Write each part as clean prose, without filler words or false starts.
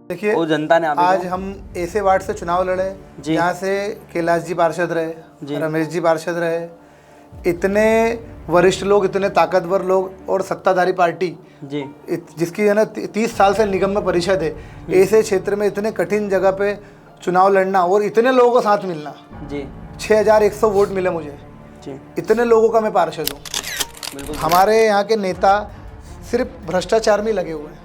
देखिए वो जनता ने आज हम ऐसे वार्ड से चुनाव लड़े जहाँ से कैलाश जी पार्षद रहे, रमेश जी पार्षद रहे, इतने वरिष्ठ लोग, इतने ताकतवर लोग और सत्ताधारी पार्टी जी जिसकी है ना 30 साल से निगम में परिषद है, ऐसे क्षेत्र में इतने कठिन जगह पे चुनाव लड़ना और इतने लोगों को साथ मिलना। जी 6100 वोट मिले मुझे, जी इतने लोगों का मैं पार्षद हूँ। बिल्कुल हमारे यहाँ के नेता सिर्फ भ्रष्टाचार में ही लगे हुए हैं।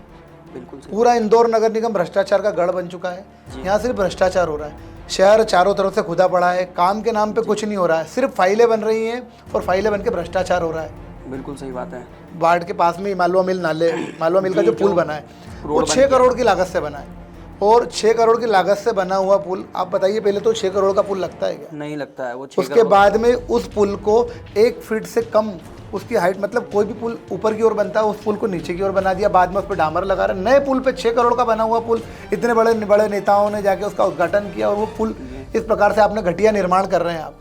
बिल्कुल सही। पूरा इंदौर नगर निगम भ्रष्टाचार का गढ़ बन चुका है। यहाँ सिर्फ भ्रष्टाचार हो रहा है, शहर चारों तरफ से खुदा पड़ा है, काम के नाम पे कुछ नहीं हो रहा है, सिर्फ फाइलें बन रही हैं और फाइलें बन के भ्रष्टाचार हो रहा है। बिल्कुल सही बात है। वार्ड के पास में ही मालवा मिल मालवा मिल का जो पुल बना है वो 6 करोड़ की लागत से बना है, और 6 करोड़ की लागत से बना हुआ पुल, आप बताइए पहले तो 6 करोड़ का पुल लगता है क्या? नहीं लगता है वो 6 उसके बाद में उस पुल को 1 फीट से कम उसकी हाइट, मतलब कोई भी पुल ऊपर की ओर बनता है उस पुल को नीचे की ओर बना दिया, बाद में उस पर डामर लगा रहा है। नए पुल पे 6 करोड़ का बना हुआ पुल, इतने बड़े बड़े नेताओं ने जाके उसका उद्घाटन किया और वो पुल इस प्रकार से आपने घटिया निर्माण कर रहे हैं आप।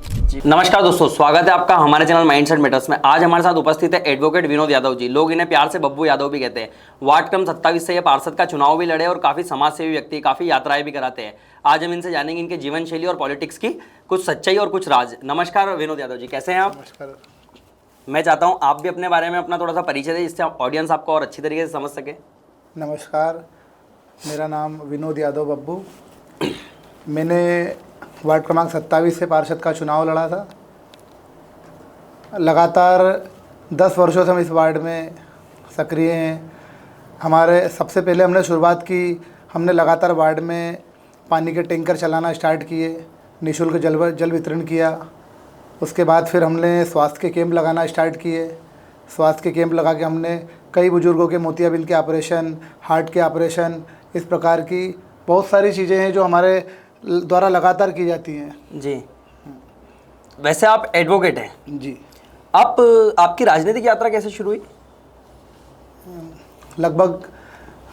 नमस्कार दोस्तों, स्वागत है आपका हमारे चैनल माइंडसेट मैटर्स में। आज हमारे साथ उपस्थित है एडवोकेट विनोद यादव जी। लोग इन्हें प्यार से बब्बू यादव भी कहते हैं। वार्ड क्रम 27 से ये पार्षद का चुनाव भी लड़े और काफी समाजसेवी व्यक्ति, काफी यात्राएं भी कराते हैं। आज हम इनसे जानेंगे इनके जीवन शैली और पॉलिटिक्स की कुछ सच्चाई और कुछ राज। नमस्कार विनोद यादव जी, कैसे हैं आप? नमस्कार। मैं चाहता हूँ आप भी अपने बारे में अपना थोड़ा सा परिचय दें, जिससे ऑडियंस आपको और अच्छी तरीके से समझ सके। नमस्कार, मेरा नाम विनोद यादव बब्बू। मैंने वार्ड क्रमांक 27 से पार्षद का चुनाव लड़ा था। लगातार 10 वर्षों से हम इस वार्ड में सक्रिय हैं। हमारे सबसे पहले हमने शुरुआत की, हमने लगातार वार्ड में पानी के टैंकर चलाना स्टार्ट किए, निःशुल्क जल वितरण किया। उसके बाद फिर हमने स्वास्थ्य के कैंप लगाना स्टार्ट किए। स्वास्थ्य के कैंप लगा के हमने कई बुजुर्गों के मोतियाबिंद के ऑपरेशन, हार्ट के ऑपरेशन, इस प्रकार की बहुत सारी चीज़ें हैं जो हमारे द्वारा लगातार की जाती हैं। जी, वैसे आप एडवोकेट हैं जी। आपकी राजनीतिक यात्रा कैसे शुरू हुई? लगभग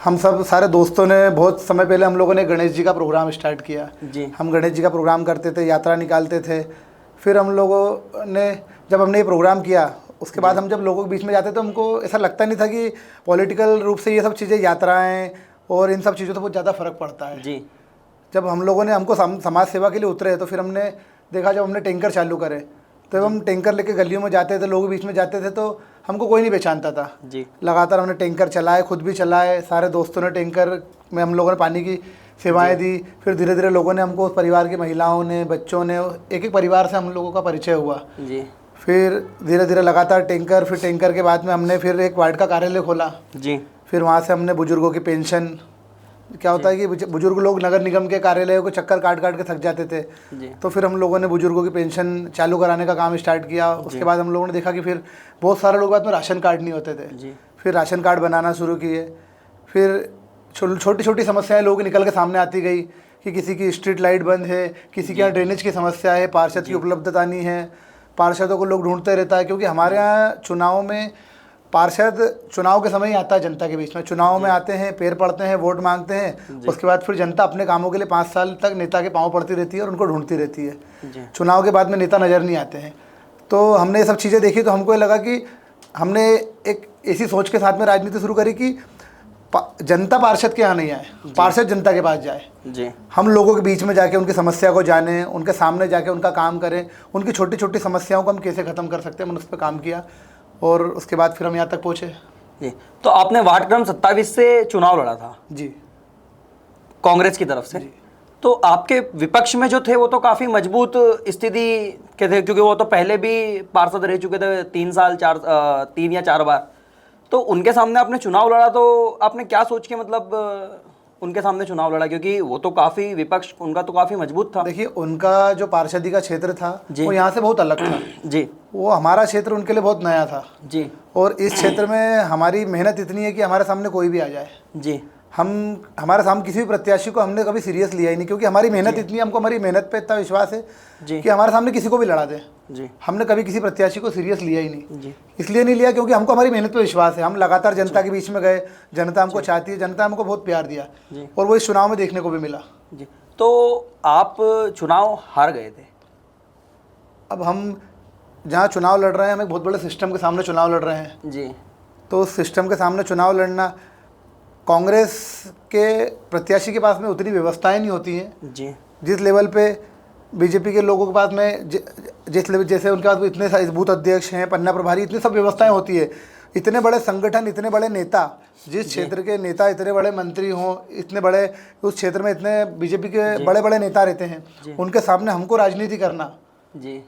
हम सब सारे दोस्तों ने बहुत समय पहले हम लोगों ने गणेश जी का प्रोग्राम स्टार्ट किया। जी। हम गणेश जी का प्रोग्राम करते थे, यात्रा निकालते थे। फिर हम लोगों ने जब हमने ये प्रोग्राम किया, उसके बाद हम जब लोगों के बीच में जाते तो हमको ऐसा लगता नहीं था कि पॉलिटिकल रूप से ये सब चीज़ें, यात्राएं और इन सब चीज़ों से बहुत ज़्यादा फ़र्क पड़ता है। जी। जब हम लोगों ने हमको समाज सेवा के लिए उतरे तो फिर हमने देखा, जब हमने टैंकर चालू करे तो जब हम टैंकर लेके गलियों में जाते थे, लोगों के बीच में जाते थे तो हमको कोई नहीं पहचानता था। जी। लगातार हमने टैंकर चलाए, खुद भी चलाए, सारे दोस्तों ने टैंकर में हम लोगों ने पानी की सेवाएं दी। फिर धीरे धीरे लोगों ने हमको, उस परिवार की महिलाओं ने, बच्चों ने, एक एक परिवार से हम लोगों का परिचय हुआ। जी। फिर धीरे धीरे लगातार टैंकर, फिर टैंकर के बाद में हमने फिर एक वार्ड का कार्यालय खोला। जी। फिर वहाँ से हमने बुजुर्गों की पेंशन, क्या होता है कि बुजुर्ग लोग नगर निगम के कार्यालयों को चक्कर काट काट के थक जाते थे, तो फिर हम लोगों ने बुजुर्गों की पेंशन चालू कराने का काम स्टार्ट किया। उसके बाद हम लोगों ने देखा कि फिर बहुत सारे लोग बाद में राशन कार्ड नहीं होते थे, फिर राशन कार्ड बनाना शुरू किए। फिर छोटी छोटी समस्याएं लोग निकल के सामने आती गई कि किसी की स्ट्रीट लाइट बंद है, किसी के यहाँ ड्रेनेज की समस्या है, पार्षद की उपलब्धता नहीं है, पार्षदों को लोग ढूंढते रहता है। क्योंकि हमारे यहाँ चुनाव में पार्षद चुनाव के समय ही आता है जनता के बीच में। चुनाव में आते हैं, पैर पड़ते हैं, वोट मांगते हैं, उसके बाद फिर जनता अपने कामों के लिए 5 साल तक नेता के पांव पड़ती रहती है और उनको ढूंढती रहती है। चुनाव के बाद में नेता नज़र नहीं आते हैं। तो हमने ये सब चीज़ें देखी तो हमको ये लगा कि हमने एक ऐसी सोच के साथ में राजनीति शुरू करी कि जनता पार्षद के यहाँ नहीं आए, पार्षद जनता के पास जाए। जी। हम लोगों के बीच में जाके उनकी समस्या को जानें, उनके सामने जाके उनका काम करें, उनकी छोटी छोटी समस्याओं को हम कैसे ख़त्म कर सकते हैं, मैंने उस पर काम किया और उसके बाद फिर हम यहाँ तक पहुँचे। जी। तो आपने वार्ड क्रम 27 से चुनाव लड़ा था? जी। कांग्रेस की तरफ से? जी। तो आपके विपक्ष में जो थे वो तो काफ़ी मजबूत स्थिति के थे, क्योंकि वो तो पहले भी पार्षद रह चुके थे 3 या 4 बार। तो उनके सामने आपने चुनाव लड़ा, तो आपने क्या सोच के मतलब उनके सामने चुनाव लड़ा, क्योंकि वो तो काफ़ी विपक्ष उनका तो काफ़ी मजबूत था? देखिए, उनका जो पार्षदी का क्षेत्र था वो यहाँ से बहुत अलग था। जी। वो हमारा क्षेत्र उनके लिए बहुत नया था। जी। और इस क्षेत्र में हमारी मेहनत इतनी है कि हमारे सामने कोई भी आ जाए। जी। हमारे सामने किसी भी प्रत्याशी को हमने कभी सीरियस लिया ही नहीं, क्योंकि हमारी मेहनत इतनी, हमको हमारी मेहनत पे इतना विश्वास है कि हमारे सामने किसी को भी लड़ा दे। जी। हमने कभी किसी प्रत्याशी को सीरियस लिया ही नहीं। जी। इसलिए नहीं लिया क्योंकि हमको हमारी मेहनत पे विश्वास है। हम लगातार जनता के बीच में गए, जनता हमको चाहती है, जनता हमको बहुत प्यार दिया और वो इस चुनाव में देखने को भी मिला। जी। तो आप चुनाव हार गए थे। अब हम जहाँ चुनाव लड़ रहे हैं, हम एक बहुत बड़े सिस्टम के सामने चुनाव लड़ रहे हैं। जी। तो उस सिस्टम के सामने चुनाव लड़ना, कांग्रेस के प्रत्याशी के पास में उतनी व्यवस्थाएं नहीं होती हैं जी जिस लेवल पे बीजेपी के लोगों के पास में जिस लेवल, जैसे उनके पास इतने सारे बूथ अध्यक्ष हैं, पन्ना प्रभारी, इतनी सब व्यवस्थाएं होती है। इतने बड़े संगठन, इतने बड़े नेता, जिस क्षेत्र के नेता इतने बड़े मंत्री हों, इतने बड़े उस क्षेत्र में इतने बीजेपी के बड़े बड़े नेता रहते हैं, उनके सामने हमको राजनीति करना जी,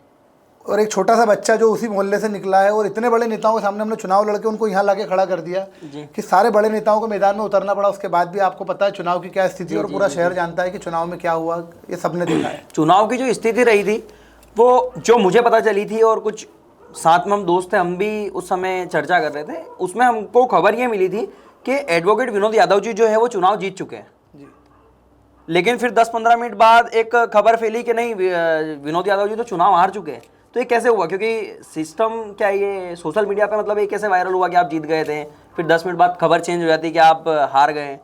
और एक छोटा सा बच्चा जो उसी मोहल्ले से निकला है और इतने बड़े नेताओं के सामने हमने चुनाव लड़के उनको यहाँ लाके खड़ा कर दिया कि सारे बड़े नेताओं को मैदान में उतरना पड़ा। उसके बाद भी आपको पता है चुनाव की क्या स्थिति, और पूरा शहर जानता है कि चुनाव में क्या हुआ, ये सबने देखा है। चुनाव की जो स्थिति रही थी वो जो मुझे पता चली थी, और कुछ साथ में हम दोस्त थे, हम भी उस समय चर्चा कर रहे थे, उसमें हमको खबर ये मिली थी कि एडवोकेट विनोद यादव जी जो है वो चुनाव जीत चुके हैं। लेकिन फिर 10-15 मिनट बाद एक खबर फैली कि नहीं, विनोद यादव जी तो चुनाव हार चुके हैं। तो ये कैसे हुआ? क्योंकि सिस्टम क्या ये सोशल मीडिया पे, मतलब ये कैसे वायरल हुआ कि आप जीत गए थे, फिर 10 मिनट बाद खबर चेंज हो जाती कि आप हार गए?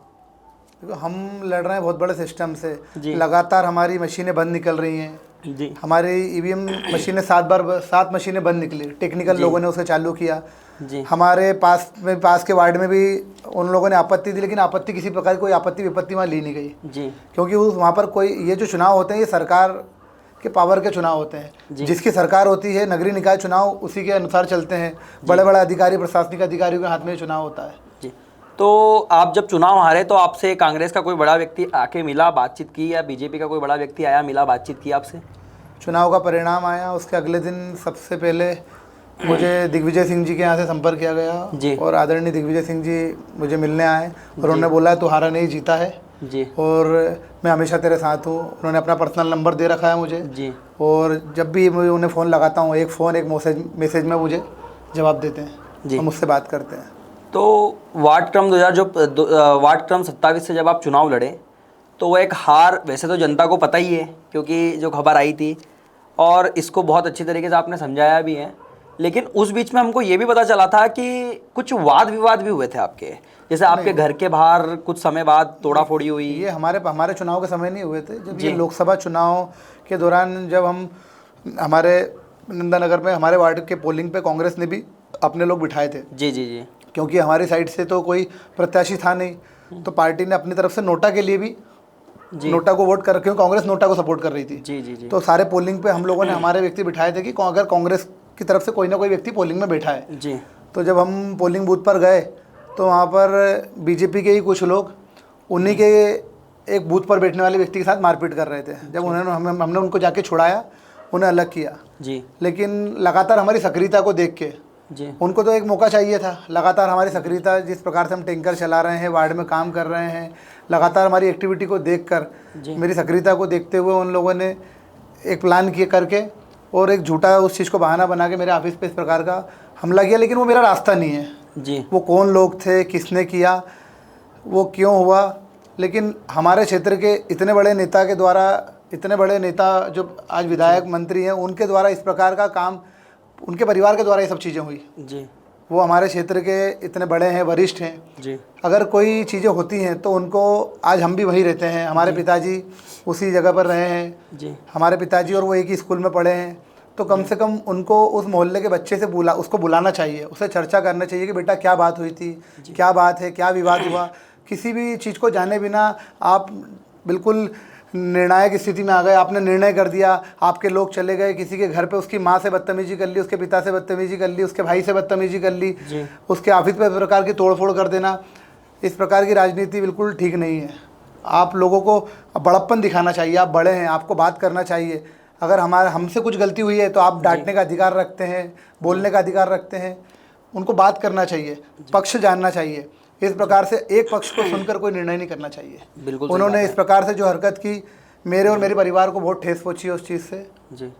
हम लड़ रहे हैं बहुत बड़े सिस्टम से, लगातार हमारी मशीनें बंद निकल रही हैं जी। हमारी ईवीएम मशीनें 7 मशीनें बंद निकली, टेक्निकल लोगों ने उसे चालू किया जी। हमारे पास के वार्ड में भी उन लोगों ने आपत्ति दी, लेकिन आपत्ति किसी प्रकार की कोई आपत्ति विपत्ति वहाँ ली नहीं गई जी। क्योंकि वहाँ पर कोई, ये जो चुनाव होते हैं ये सरकार के पावर के चुनाव होते हैं, जिसकी सरकार होती है, नगरीय निकाय चुनाव उसी के अनुसार चलते हैं। बड़े बड़े अधिकारी, प्रशासनिक अधिकारियों के हाथ में चुनाव होता है जी। तो आप जब चुनाव हारे तो आपसे कांग्रेस का कोई बड़ा व्यक्ति आके मिला, बातचीत की, या बीजेपी का कोई बड़ा व्यक्ति आया, मिला, बातचीत की आपसे? चुनाव का परिणाम आया उसके अगले दिन सबसे पहले मुझे दिग्विजय सिंह जी के यहाँ से संपर्क किया गया जी। और आदरणीय दिग्विजय सिंह जी मुझे मिलने आए और उन्होंने बोला तू हारा नहीं जीता है जी, और मैं हमेशा तेरे साथ हूँ। उन्होंने अपना पर्सनल नंबर दे रखा है मुझे जी। और जब भी मैं उन्हें फ़ोन लगाता हूँ, एक मैसेज में मुझे जवाब देते हैं जी, और मुझसे बात करते हैं। तो वार्ड क्रम 27 से जब आप चुनाव लड़े तो वो एक हार वैसे तो जनता को पता ही है, क्योंकि जो खबर आई थी, और इसको बहुत अच्छी तरीके से आपने समझाया भी है। लेकिन उस बीच में हमको ये भी पता चला था कि कुछ वाद विवाद भी हुए थे आपके, जैसे आपके घर के बाहर कुछ समय बाद तोड़ा फोड़ी हुई। ये हमारे चुनाव के समय नहीं हुए थे, जब ये लोकसभा चुनाव के दौरान जब हमारे नंदानगर में हमारे वार्ड के पोलिंग पे कांग्रेस ने भी अपने लोग बिठाए थे जी जी जी। क्योंकि हमारी साइड से तो कोई प्रत्याशी था नहीं, तो पार्टी ने अपनी तरफ से नोटा के लिए भी नोटा को वोट कर, क्योंकि कांग्रेस नोटा को सपोर्ट कर रही थी जी जी जी। तो सारे पोलिंग पे हम लोगों ने हमारे व्यक्ति बिठाए थे कि अगर कांग्रेस की तरफ से कोई ना कोई व्यक्ति पोलिंग में बैठा है जी। तो जब हम पोलिंग बूथ पर गए तो वहाँ पर बीजेपी के ही कुछ लोग उन्हीं के एक बूथ पर बैठने वाले व्यक्ति के साथ मारपीट कर रहे थे। जब हमने उनको जाके छुड़ाया, उन्हें अलग किया जी। लेकिन लगातार हमारी सक्रियता को देख के जी, उनको तो एक मौका चाहिए था। लगातार हमारी सक्रियता, जिस प्रकार से हम टैंकर चला रहे हैं, वार्ड में काम कर रहे हैं, लगातार हमारी एक्टिविटी को देखकर, मेरी सक्रियता को देखते हुए उन लोगों ने एक प्लान किए करके और एक झूठा उस चीज़ को बहाना बना के मेरे ऑफिस पे इस प्रकार का हमला किया। लेकिन वो मेरा रास्ता नहीं है जी। वो कौन लोग थे, किसने किया, वो क्यों हुआ, लेकिन हमारे क्षेत्र के इतने बड़े नेता के द्वारा, इतने बड़े नेता जो आज विधायक मंत्री हैं, उनके द्वारा इस प्रकार का काम, उनके परिवार के द्वारा ये सब चीज़ें हुई जी। वो हमारे क्षेत्र के इतने बड़े हैं, वरिष्ठ हैं जी। अगर कोई चीज़ें होती हैं तो उनको, आज हम भी वहीं रहते हैं, हमारे पिताजी उसी जगह पर रहे हैं जी। हमारे पिताजी और वो एक ही स्कूल में पढ़े हैं, तो कम से कम उनको उस मोहल्ले के बच्चे से उसको बुलाना चाहिए, उससे चर्चा करना चाहिए कि बेटा क्या बात हुई थी, क्या बात है, क्या विवाद हुआ। किसी भी चीज़ को जाने बिना आप बिल्कुल निर्णायक स्थिति में आ गए, आपने निर्णय कर दिया, आपके लोग चले गए, किसी के घर पे उसकी माँ से बदतमीजी कर ली, उसके पिता से बदतमीजी कर ली, उसके भाई से बदतमीजी कर ली, उसके ऑफिस पे इस प्रकार की तोड़फोड़ कर देना, इस प्रकार की राजनीति बिल्कुल ठीक नहीं है। आप लोगों को बड़प्पन दिखाना चाहिए, आप बड़े हैं, आपको बात करना चाहिए। अगर हमसे कुछ गलती हुई है तो आप डांटने का अधिकार रखते हैं, बोलने का अधिकार रखते हैं, उनको बात करना चाहिए, पक्ष जानना चाहिए। इस प्रकार से एक पक्ष को सुनकर कोई निर्णय नहीं करना चाहिए। बिल्कुल उन्होंने इस प्रकार से जो हरकत की, मेरे और मेरे परिवार को बहुत ठेस पहुंची उस चीज़ से जी।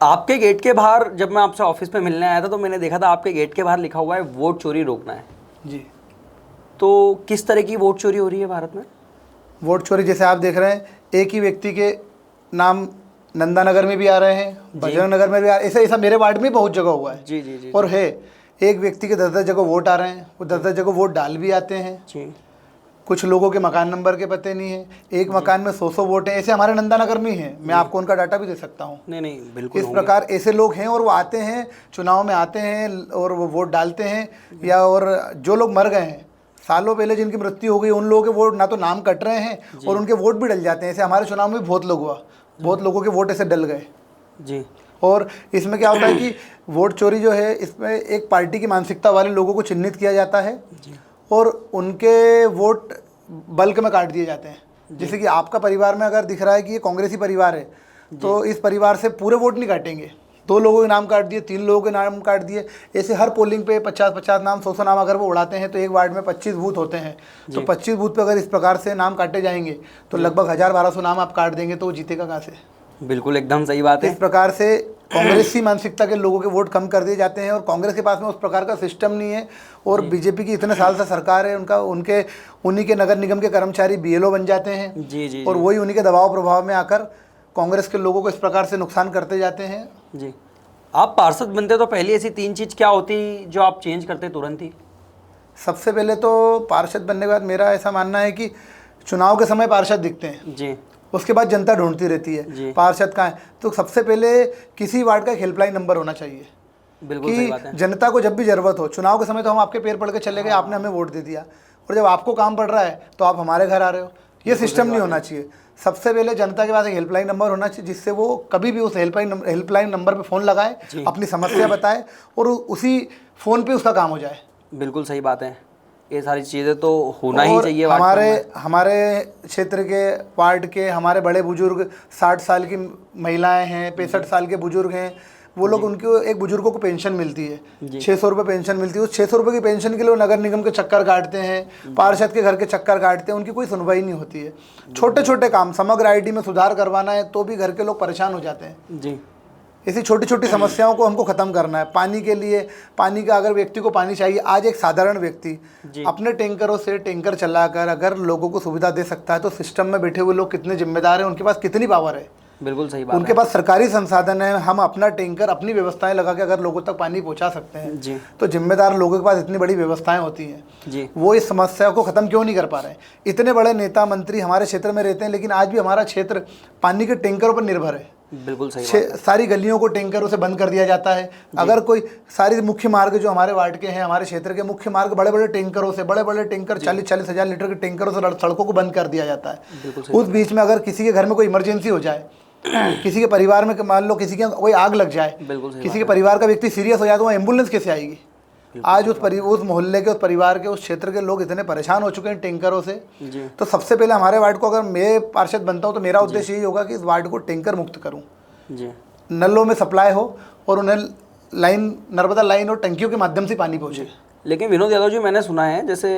आपके गेट के बाहर जब मैं आपसे ऑफिस में मिलने आया था तो मैंने देखा था आपके गेट के बाहर लिखा हुआ है वोट चोरी रोकना है जी। तो किस तरह की वोट चोरी हो रही है भारत में? वोट चोरी जैसे आप देख रहे हैं, एक ही व्यक्ति के नाम नंदानगर में भी आ रहे हैं, बजरंग नगर में भी आ रहे हैं, ऐसा मेरे वार्ड में बहुत जगह हुआ है जी जी जी। और है एक व्यक्ति के 10-10 जगह वोट आ रहे हैं, वो 10-10 जगह वोट डाल भी आते हैं जी। कुछ लोगों के मकान नंबर के पते नहीं है, एक मकान में 100 वोट हैं, ऐसे हमारे नंदानगर में है। मैं आपको उनका डाटा भी दे सकता हूँ। नहीं बिल्कुल, इस प्रकार ऐसे लोग हैं और वो आते हैं, चुनाव में आते हैं और वो वोट डालते हैं, या और जो लोग मर गए हैं सालों पहले जिनकी मृत्यु हो गई उन लोगों के वोट ना तो नाम कट रहे हैं और उनके वोट भी डल जाते हैं। ऐसे हमारे चुनाव में भी बहुत लोग हुआ, बहुत लोगों के वोट ऐसे डल गए जी। और इसमें क्या होता है कि वोट चोरी जो है इसमें एक पार्टी की मानसिकता वाले लोगों को चिन्हित किया जाता है और उनके वोट बल्क में काट दिए जाते हैं। जैसे कि आपका परिवार में अगर दिख रहा है कि ये कांग्रेसी परिवार है तो इस परिवार से पूरे वोट नहीं काटेंगे, 2 लोगों के नाम काट दिए, 3 लोगों के नाम काट दिए, ऐसे हर पोलिंग पे 50-50 नाम 100 नाम अगर वो उड़ाते हैं तो एक वार्ड में 25 बूथ होते हैं, तो 25 बूथ पे अगर इस प्रकार से नाम काटे जाएंगे तो लगभग 1000-1200 नाम आप काट देंगे तो वो जीतेगा कहाँ से? बिल्कुल एकदम सही बात है। इस प्रकार से कांग्रेसी मानसिकता के लोगों के वोट कम कर दिए जाते हैं और कांग्रेस के पास में उस प्रकार का सिस्टम नहीं है और बीजेपी की इतने साल से सरकार है, उन्हीं के नगर निगम के कर्मचारी बीएलओ बन जाते हैं जी और वही उन्हीं के दबाव प्रभाव में आकर कांग्रेस के लोगों को इस प्रकार से नुकसान करते जाते हैं। जी। आप पार्षद बनते तो पहली ऐसी 3 चीज़ क्या होती जो आप चेंज करते तुरंत ही? सबसे पहले तो पार्षद बनने के बाद मेरा ऐसा मानना है कि चुनाव के समय पार्षद दिखते हैं जी, उसके बाद जनता ढूंढती रहती है पार्षद कहाँ है, तो सबसे पहले किसी वार्ड का हेल्पलाइन नंबर होना चाहिए। बिल्कुल सही बात है। जनता को जब भी जरूरत हो, चुनाव के समय तो हम आपके पैर पड़ के चले गए, आपने हमें वोट दे दिया, और जब आपको काम पड़ रहा है तो आप हमारे घर आ रहे हो, ये सिस्टम नहीं होना चाहिए। सबसे पहले जनता के पास एक हेल्पलाइन नंबर होना चाहिए जिससे वो कभी भी उस हेल्पलाइन नंबर पे फ़ोन लगाए, अपनी समस्या बताए और उसी फ़ोन पे उसका काम हो जाए। बिल्कुल सही बात है, ये सारी चीज़ें तो होना ही चाहिए। हमारे क्षेत्र के वार्ड के हमारे बड़े बुजुर्ग 60 साल की महिलाएं हैं, 65 साल के बुजुर्ग हैं, वो लोग उनको एक बुजुर्गों को पेंशन मिलती है, 600 रुपये पेंशन मिलती है। उस 600 रुपये की पेंशन के लिए वो नगर निगम के चक्कर काटते हैं, पार्षद के घर के चक्कर काटते हैं, उनकी कोई सुनवाई नहीं होती है। छोटे छोटे काम, समग्र आईडी में सुधार करवाना है तो भी घर के लोग परेशान हो जाते हैं जी। ऐसी छोटी छोटी समस्याओं को हमको ख़त्म करना है। पानी के लिए, पानी का अगर व्यक्ति को पानी चाहिए, आज एक साधारण व्यक्ति अपने टैंकरों से टैंकर चलाकर अगर लोगों को सुविधा दे सकता है तो सिस्टम में बैठे हुए लोग कितने जिम्मेदार हैं, उनके पास कितनी पावर है। बिल्कुल सही बात उनके पास सरकारी संसाधन है, हम अपना टैंकर अपनी व्यवस्थाएं लगा के अगर लोगों तक पानी पहुंचा सकते हैं जी। तो जिम्मेदार लोगों के पास इतनी बड़ी व्यवस्थाएं होती हैं जी। वो इस समस्या को ख़त्म क्यों नहीं कर पा रहे हैं? इतने बड़े नेता मंत्री हमारे क्षेत्र में रहते हैं लेकिन आज भी हमारा क्षेत्र पानी के टैंकरों पर निर्भर है। बिल्कुल सही बात। सारी गलियों को टैंकरों से बंद कर दिया जाता है। अगर कोई सारी मुख्य मार्ग जो हमारे वार्ड के हैं, हमारे क्षेत्र के मुख्य मार्ग बड़े बड़े टैंकरों से, बड़े बड़े टैंकर 40-40 हज़ार लीटर के टैंकरों से सड़कों को बंद कर दिया जाता है। उस बीच में अगर किसी के घर में कोई इमरजेंसी हो जाए, किसी के परिवार में मान लो किसी के कोई आग लग जाए, किसी के परिवार का व्यक्ति सीरियस हो जाए तो वहाँ एम्बुलेंस कैसे आएगी? आज उस मोहल्ले के, उस परिवार के, उस क्षेत्र के लोग इतने परेशान हो चुके हैं टैंकरों से। तो सबसे पहले हमारे वार्ड को, अगर मैं पार्षद बनता हूँ तो मेरा उद्देश्य यही होगा कि इस वार्ड को टैंकर मुक्त करूँ, नलों में सप्लाई हो और उन्हें नर्मदा लाइन और टंकियों के माध्यम से पानी पहुँचे। लेकिन विनोद यादव जी, मैंने सुना है जैसे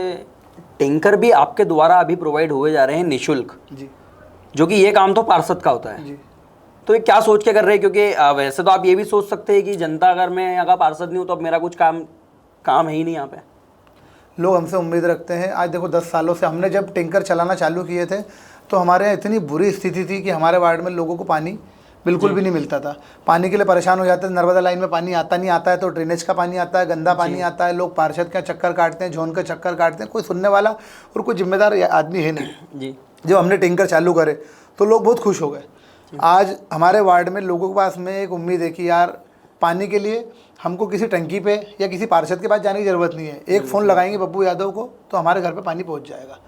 टैंकर भी आपके द्वारा अभी प्रोवाइड हुए जा रहे हैं निःशुल्क जी, जो कि ये काम तो पार्षद का होता है जी। तो ये क्या सोच के कर रहे हैं? क्योंकि वैसे तो आप ये भी सोच सकते हैं कि जनता, अगर मैं यहाँ का पार्षद नहीं हूँ तो अब मेरा कुछ काम है ही नहीं यहाँ पे। लोग हमसे उम्मीद रखते हैं। आज देखो 10 सालों से हमने जब टैंकर चलाना चालू किए थे तो हमारे यहाँ इतनी बुरी स्थिति थी कि हमारे वार्ड में लोगों को पानी बिल्कुल भी नहीं मिलता था। पानी के लिए परेशान हो जाते थे। नर्मदा लाइन में पानी आता नहीं आता है तो ड्रेनेज का पानी आता है, गंदा पानी आता है। लोग पार्षद का चक्कर काटते हैं, जोन का चक्कर काटते हैं, कोई सुनने वाला और कोई जिम्मेदार आदमी है नहीं जी। जब हमने टैंकर चालू करे तो लोग बहुत खुश हो गए। आज हमारे वार्ड में लोगों के पास में एक उम्मीद है कि यार पानी के लिए हमको किसी टंकी पे या किसी पार्षद के पास जाने की ज़रूरत नहीं है, एक फ़ोन लगाएंगे बब्बू यादव को तो हमारे घर पे पानी पहुंच जाएगा।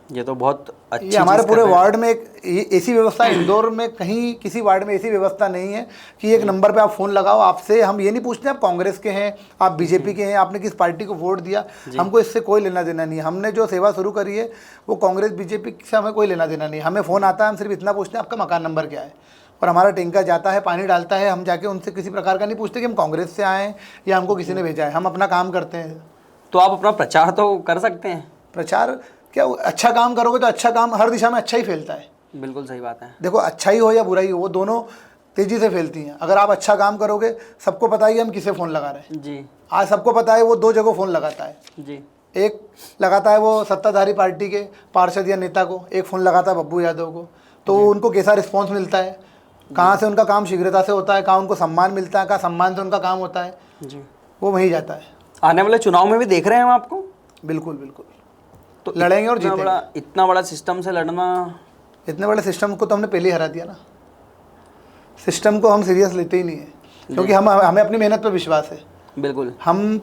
ये तो बहुत अच्छी ये हमारे पूरे वार्ड में एक ऐसी व्यवस्था, इंदौर में कहीं किसी वार्ड में ऐसी व्यवस्था नहीं है कि एक नंबर पे आप फ़ोन लगाओ। आपसे हम ये नहीं पूछते आप कांग्रेस के हैं, आप बीजेपी के हैं, आपने किस पार्टी को वोट दिया, हमको इससे कोई लेना देना नहीं है। हमने जो सेवा शुरू करी है वो कांग्रेस बीजेपी से हमें कोई लेना देना नहीं। हमें फ़ोन आता है, हम सिर्फ इतना पूछते हैं आपका मकान नंबर क्या है, और हमारा टैंकर जाता है, पानी डालता है। हम जाके उनसे किसी प्रकार का नहीं पूछते कि हम कांग्रेस से आए हैं या हमको किसी ने भेजा है। हम अपना काम करते हैं। तो आप अपना प्रचार तो कर सकते हैं। प्रचार क्या, अच्छा काम करोगे तो अच्छा काम हर दिशा में अच्छा ही फैलता है। बिल्कुल सही बात है। देखो अच्छाई हो या बुराई हो वो दोनों तेज़ी से फैलती हैं। अगर आप अच्छा काम करोगे, सबको पता है कि हम किसे फ़ोन लगा रहे हैं जी। आज सबको पता है वो 2 जगह फ़ोन लगाता है जी। एक लगाता है वो सत्ताधारी पार्टी के पार्षद या नेता को, एक फ़ोन लगाता है बब्बू यादव को। तो उनको कैसा रिस्पॉन्स मिलता है, कहाँ से उनका काम शीघ्रता से होता है, कहाँ उनको सम्मान मिलता है, कहाँ सम्मान से उनका काम होता है जी, वो वहीं जाता है। आने वाले चुनाव में भी देख रहे हैं हम आपको। बिल्कुल बिल्कुल, तो लड़ेंगे और जीतेंगे। इतना बड़ा सिस्टम से लड़ना, इतने बड़े सिस्टम को तो हमने पहले ही हरा दिया ना। सिस्टम को हम सीरियस लेते ही नहीं है क्योंकि हमें अपनी मेहनत पर विश्वास है। बिल्कुल। हम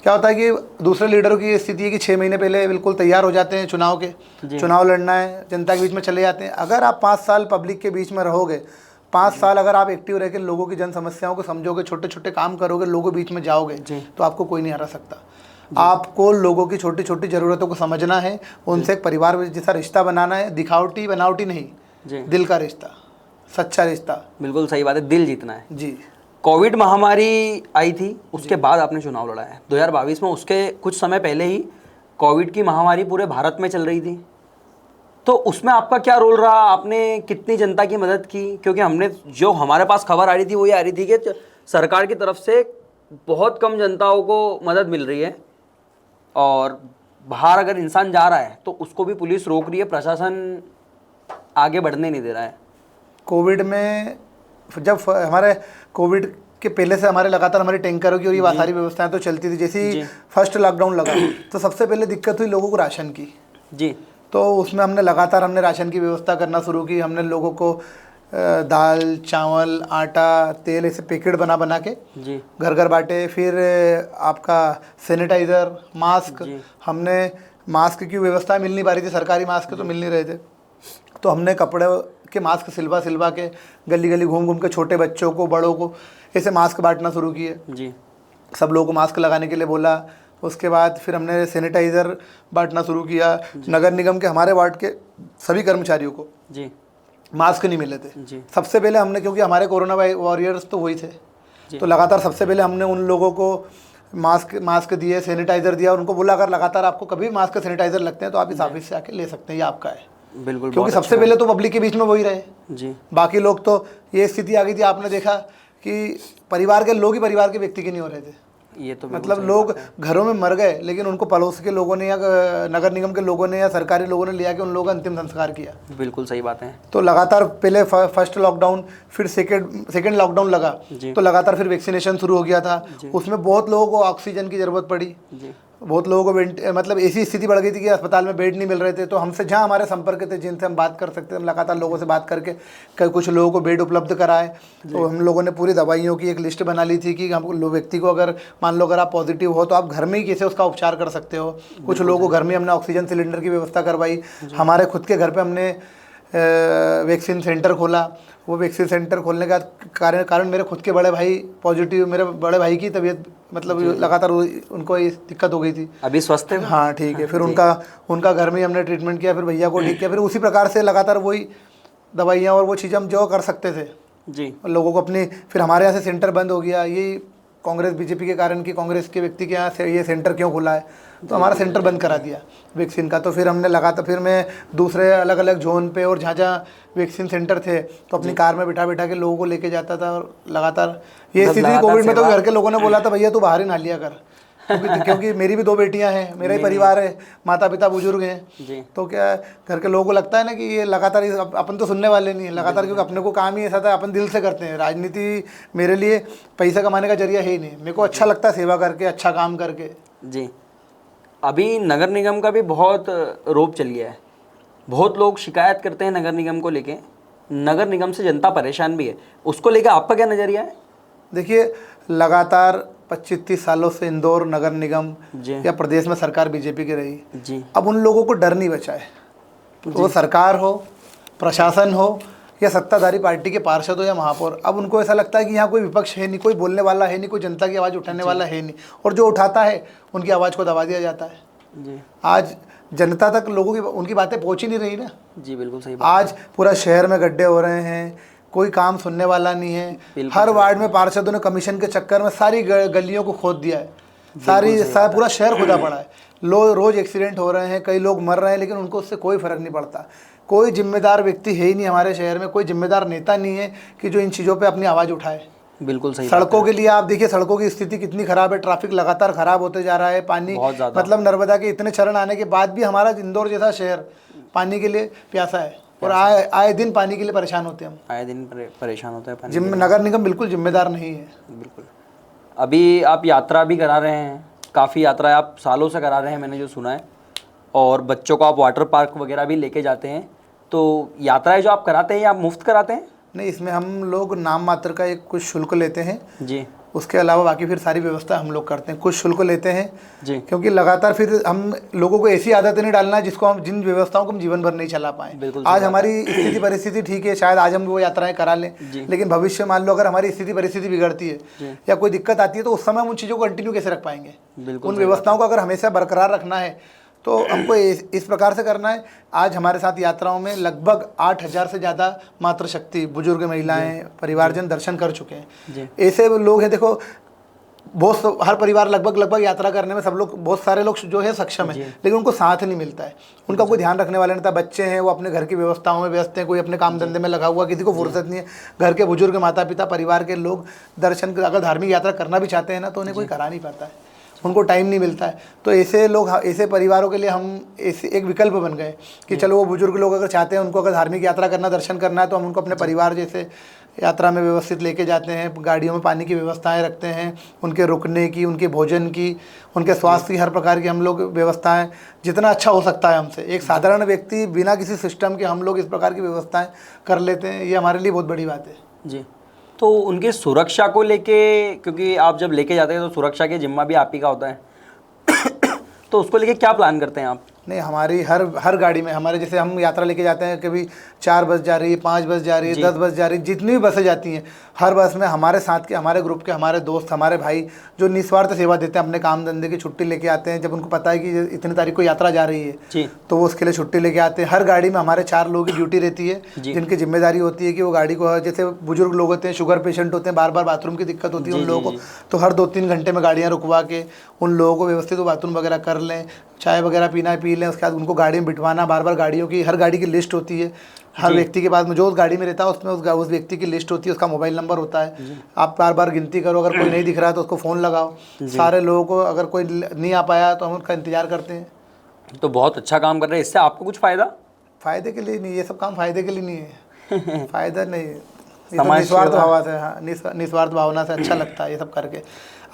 क्या होता है कि दूसरे लीडरों की स्थिति है कि 6 महीने पहले बिल्कुल तैयार हो जाते हैं चुनाव के, चुनाव लड़ना है, जनता के बीच में चले जाते हैं। अगर आप 5 साल पब्लिक के बीच में रहोगे, 5 साल अगर आप एक्टिव रह के लोगों की जन समस्याओं को समझोगे, छोटे छोटे काम करोगे, लोगों के बीच में जाओगे, तो आपको कोई नहीं हरा सकता। आपको लोगों की छोटी छोटी ज़रूरतों को समझना है, उनसे एक परिवार जैसा रिश्ता बनाना है, दिखावटी बनावटी नहीं, दिल का रिश्ता, सच्चा रिश्ता। बिल्कुल सही बात है, दिल जीतना है जी। कोविड महामारी आई थी, उसके बाद आपने चुनाव लड़ा है 2022 में। उसके कुछ समय पहले ही कोविड की महामारी पूरे भारत में चल रही थी, तो उसमें आपका क्या रोल रहा? आपने कितनी जनता की मदद की? क्योंकि हमने जो हमारे पास खबर आ रही थी वो ये आ रही थी कि सरकार की तरफ से बहुत कम जनताओं को मदद मिल रही है, और बाहर अगर इंसान जा रहा है तो उसको भी पुलिस रोक रही है, प्रशासन आगे बढ़ने नहीं दे रहा है। कोविड में जब हमारे कोविड के पहले से हमारे लगातार हमारी टैंकरों की और ये सारी व्यवस्थाएं तो चलती थी। जैसे ही फर्स्ट लॉकडाउन लगा तो सबसे पहले दिक्कत हुई लोगों को राशन की जी। तो उसमें हमने राशन की व्यवस्था करना शुरू की। हमने लोगों को दाल, चावल, आटा, तेल ऐसे पैकेट बना बना के जी घर घर बांटे। फिर आपका सैनिटाइज़र, मास्क, हमने मास्क की व्यवस्था मिल नहीं पा रही थी, सरकारी मास्क तो मिल नहीं रहे थे, तो हमने कपड़े के मास्क सिलवा के गली गली घूम घूम के छोटे बच्चों को, बड़ों को ऐसे मास्क बांटना शुरू किए जी। सब लोगों को मास्क लगाने के लिए बोला। उसके बाद फिर हमने सैनिटाइज़र बांटना शुरू किया। नगर निगम के हमारे वार्ड के सभी कर्मचारियों को जी मास्क नहीं मिले थे जी। सबसे पहले हमने, क्योंकि हमारे कोरोना वॉरियर्स तो वही थे, तो लगातार सबसे पहले हमने उन लोगों को मास्क दिए, सैनिटाइज़र दिया, और उनको बोला अगर लगातार आपको कभी मास्क सैनिटाइज़र लगते हैं तो आप इस ऑफिस से आके ले सकते हैं, ये आपका है। बिल्कुल, क्योंकि सबसे पहले तो पब्लिक के बीच में वही रहे जी। बाकी लोग तो ये स्थिति आ गई थी, आपने देखा कि परिवार के लोग ही परिवार के व्यक्ति के नहीं हो रहे थे। ये तो मतलब लोग घरों में मर गए, लेकिन उनको पड़ोस के लोगों ने या नगर निगम के लोगों ने या सरकारी लोगों ने लिया कि उन लोगों का अंतिम संस्कार किया। बिल्कुल सही बात है। तो लगातार पहले फर्स्ट लॉकडाउन, फिर सेकेंड लॉकडाउन लगा तो लगातार फिर वैक्सीनेशन शुरू हो गया था। उसमें बहुत लोगों को ऑक्सीजन की ज़रूरत पड़ी, बहुत लोगों को मतलब ऐसी स्थिति बढ़ गई थी कि अस्पताल में बेड नहीं मिल रहे थे। तो हमसे जहाँ हमारे संपर्क थे, जिनसे हम बात कर सकते थे, हम लगातार लोगों से बात करके कुछ लोगों को बेड उपलब्ध कराए। तो हम लोगों ने पूरी दवाइयों की एक लिस्ट बना ली थी कि हम व्यक्ति को अगर मान लो अगर आप पॉजिटिव हो तो आप घर में ही कैसे उसका उपचार कर सकते हो। कुछ लोगों को घर में हमने ऑक्सीजन सिलेंडर की व्यवस्था करवाई। हमारे खुद के घर पर हमने वैक्सीन सेंटर खोला। वो वैक्सीन सेंटर खोलने का कारण मेरे खुद के बड़े भाई पॉजिटिव, मेरे बड़े भाई की तबीयत मतलब लगातार उनको ये दिक्कत हो गई थी। अभी स्वस्थ है? हाँ ठीक है। फिर उनका घर में ही हमने ट्रीटमेंट किया, फिर भैया को ठीक किया। फिर उसी प्रकार से लगातार वही दवाइयाँ और वो चीज़ें हम जो कर सकते थे जी लोगों को अपनी। फिर हमारे यहाँ से सेंटर बंद हो गया, ये कांग्रेस बीजेपी के कारण कि कांग्रेस के व्यक्ति के यहाँ से ये सेंटर क्यों खुला है, तो हमारा सेंटर बंद करा दिया वैक्सीन का। तो फिर हमने लगातार, फिर मैं दूसरे अलग अलग जोन पे और जहाँ जहाँ वैक्सीन सेंटर थे तो अपनी कार में बिठा के लोगों को लेके जाता था। और लगातार ये स्थिति कोविड में तो घर के लोगों ने बोला था भैया तू बाहर ही ना लिया कर, क्योंकि मेरी भी 2 बेटियां हैं, मेरा ही परिवार है, माता पिता बुजुर्ग हैं। तो क्या घर के लोगों को लगता है ना कि ये लगातार अपन तो सुनने वाले नहीं है लगातार, क्योंकि अपने को काम ही ऐसा था, अपन दिल से करते हैं। राजनीति मेरे लिए पैसा कमाने का जरिया है ही नहीं, मेरे को अच्छा लगता है सेवा करके, अच्छा काम करके जी। अभी नगर निगम का भी बहुत रोब चल गया है, बहुत लोग शिकायत करते हैं नगर निगम को लेके, नगर निगम से जनता परेशान भी है, उसको लेके आपका क्या नज़रिया है? देखिए लगातार 25-30 सालों से इंदौर नगर निगम या प्रदेश में सरकार बीजेपी की रही जी। अब उन लोगों को डर नहीं बचा है, वो सरकार हो, प्रशासन हो या सत्ताधारी पार्टी के पार्षद हो या महापौर, अब उनको ऐसा लगता है कि यहाँ कोई विपक्ष है नहीं, कोई बोलने वाला है नहीं, कोई जनता की आवाज़ उठाने वाला है नहीं, और जो उठाता है उनकी आवाज़ को दबा दिया जाता है जी। आज जनता तक लोगों की उनकी बातें पहुँच ही नहीं रही ना जी। बिल्कुल सही बात। आज पूरा शहर में गड्ढे हो रहे हैं, कोई काम सुनने वाला नहीं है। हर वार्ड में पार्षदों ने कमीशन के चक्कर में सारी गलियों को खोद दिया है, पूरा शहर खुदा पड़ा है। रोज एक्सीडेंट हो रहे हैं, कई लोग मर रहे हैं, लेकिन उनको उससे कोई फर्क नहीं पड़ता। कोई जिम्मेदार व्यक्ति है ही नहीं हमारे शहर में, कोई जिम्मेदार नेता नहीं है कि जो इन चीज़ों पे अपनी आवाज़ उठाए। बिल्कुल सही। सड़कों के लिए आप देखिए, सड़कों की स्थिति कितनी खराब है, ट्रैफिक लगातार खराब होते जा रहा है। पानी मतलब नर्मदा के इतने चरण आने के बाद भी हमारा इंदौर जैसा शहर पानी के लिए प्यासा है, और आए दिन पानी के लिए परेशान होते हैं हम, आए दिन परेशान होते हैं। नगर निगम बिल्कुल जिम्मेदार नहीं है। बिल्कुल। अभी आप यात्रा भी करा रहे हैं, काफ़ी यात्राएं आप सालों से करा रहे हैं, मैंने जो सुना है, और बच्चों को आप वाटर पार्क वगैरह भी लेके जाते हैं, तो यात्राएं जो आप कराते हैं आप मुफ्त कराते हैं? नहीं, इसमें हम लोग नाम मात्र का एक कुछ शुल्क लेते हैं जी। उसके अलावा बाकी फिर सारी व्यवस्था हम लोग करते हैं, कुछ शुल्क लेते हैं जी। क्योंकि लगातार फिर हम लोगों को ऐसी आदत नहीं डालना है जिसको हम, जिन व्यवस्थाओं को हम जीवन भर नहीं चला पाए। आज हमारी स्थिति परिस्थिति ठीक है, शायद आज हम वो यात्राएं करा लें, लेकिन भविष्य मान लो अगर हमारी स्थिति परिस्थिति बिगड़ती है या कोई दिक्कत आती है तो उस समय हम उन चीज़ों को कंटिन्यू कैसे रख पाएंगे। उन व्यवस्थाओं को अगर हमेशा बरकरार रखना है तो हमको इस प्रकार से करना है। आज हमारे साथ यात्राओं में लगभग 8,000 से ज़्यादा मातृशक्ति, बुजुर्ग, महिलाएं, परिवारजन दर्शन कर चुके हैं। ऐसे लोग हैं, देखो बहुत, हर परिवार लगभग यात्रा करने में सब लोग, बहुत सारे लोग जो है सक्षम है, लेकिन उनको साथ नहीं मिलता है, उनका कोई ध्यान रखने वाला नहीं था। बच्चे हैं वो अपने घर की व्यवस्थाओं में व्यस्त हैं, कोई अपने काम धंधे में लगा हुआ, किसी को फुर्सत नहीं है। घर के बुजुर्ग, माता पिता, परिवार के लोग दर्शन, अगर धार्मिक यात्रा करना भी चाहते हैं ना तो उन्हें कोई करा नहीं पाता है, उनको टाइम नहीं मिलता है। तो ऐसे लोग, ऐसे परिवारों के लिए हम ऐसे एक विकल्प बन गए कि चलो वो बुजुर्ग लोग अगर चाहते हैं, उनको अगर धार्मिक यात्रा करना, दर्शन करना है, तो हम उनको अपने परिवार जैसे यात्रा में व्यवस्थित लेके जाते हैं। गाड़ियों में पानी की व्यवस्थाएं रखते हैं, उनके रुकने की, उनके भोजन की, उनके स्वास्थ्य की, हर प्रकार की हम लोग व्यवस्थाएं, जितना अच्छा हो सकता है हमसे, एक साधारण व्यक्ति बिना किसी सिस्टम के हम लोग इस प्रकार की व्यवस्थाएं कर लेते हैं। ये हमारे लिए बहुत बड़ी बात है जी। तो उनकी सुरक्षा को लेके, क्योंकि आप जब लेके जाते हैं तो सुरक्षा के जिम्मा भी आप ही का होता है तो उसको लेके क्या प्लान करते हैं आप? नहीं, हमारी हर गाड़ी में, हमारे जैसे हम यात्रा लेके जाते हैं, कभी 4 बस जा रही है, 5 बस जा रही है, 10 बस जा रही है, जितनी भी बसें जाती हैं, हर बस में हमारे साथ के, हमारे ग्रुप के, हमारे दोस्त, हमारे भाई जो निस्वार्थ सेवा देते हैं, अपने काम धंधे की छुट्टी लेके आते हैं। जब उनको पता है कि इतनी तारीख को यात्रा जा रही है तो वो उसके लिए छुट्टी लेके आते हैं। हर गाड़ी में हमारे 4 लोगों की ड्यूटी रहती है, जिनकी जिम्मेदारी होती है कि वो गाड़ी को, जैसे बुजुर्ग लोग होते हैं, शुगर पेशेंट होते हैं, बार बार बाथरूम की दिक्कत होती है उन लोगों को, तो हर 2-3 घंटे में गाड़ियाँ रुकवा के उन लोगों को व्यवस्थित बाथरूम वगैरह कर लें, चाय वगैरह पीना है पी लें। उसके बाद उनको गाड़ी में बिठवाना, बार बार गाड़ियों की, हर गाड़ी की लिस्ट होती है, हर व्यक्ति के पास में जो उस गाड़ी में रहता है उसमें उस व्यक्ति की लिस्ट होती है, उसका मोबाइल नंबर होता है। आप बार बार गिनती करो, अगर कोई नहीं दिख रहा है तो उसको फ़ोन लगाओ। सारे लोगों को, अगर कोई नहीं आ पाया तो हम उनका इंतज़ार करते हैं। तो बहुत अच्छा काम कर रहे हैं। इससे आपको कुछ फ़ायदा? फ़ायदे के लिए नहीं, ये सब काम फ़ायदे के लिए नहीं है फ़ायदा नहीं, ये तो निस्वार्थ भावना से, हाँ, निस्वार्थ भावना से अच्छा लगता है ये सब करके।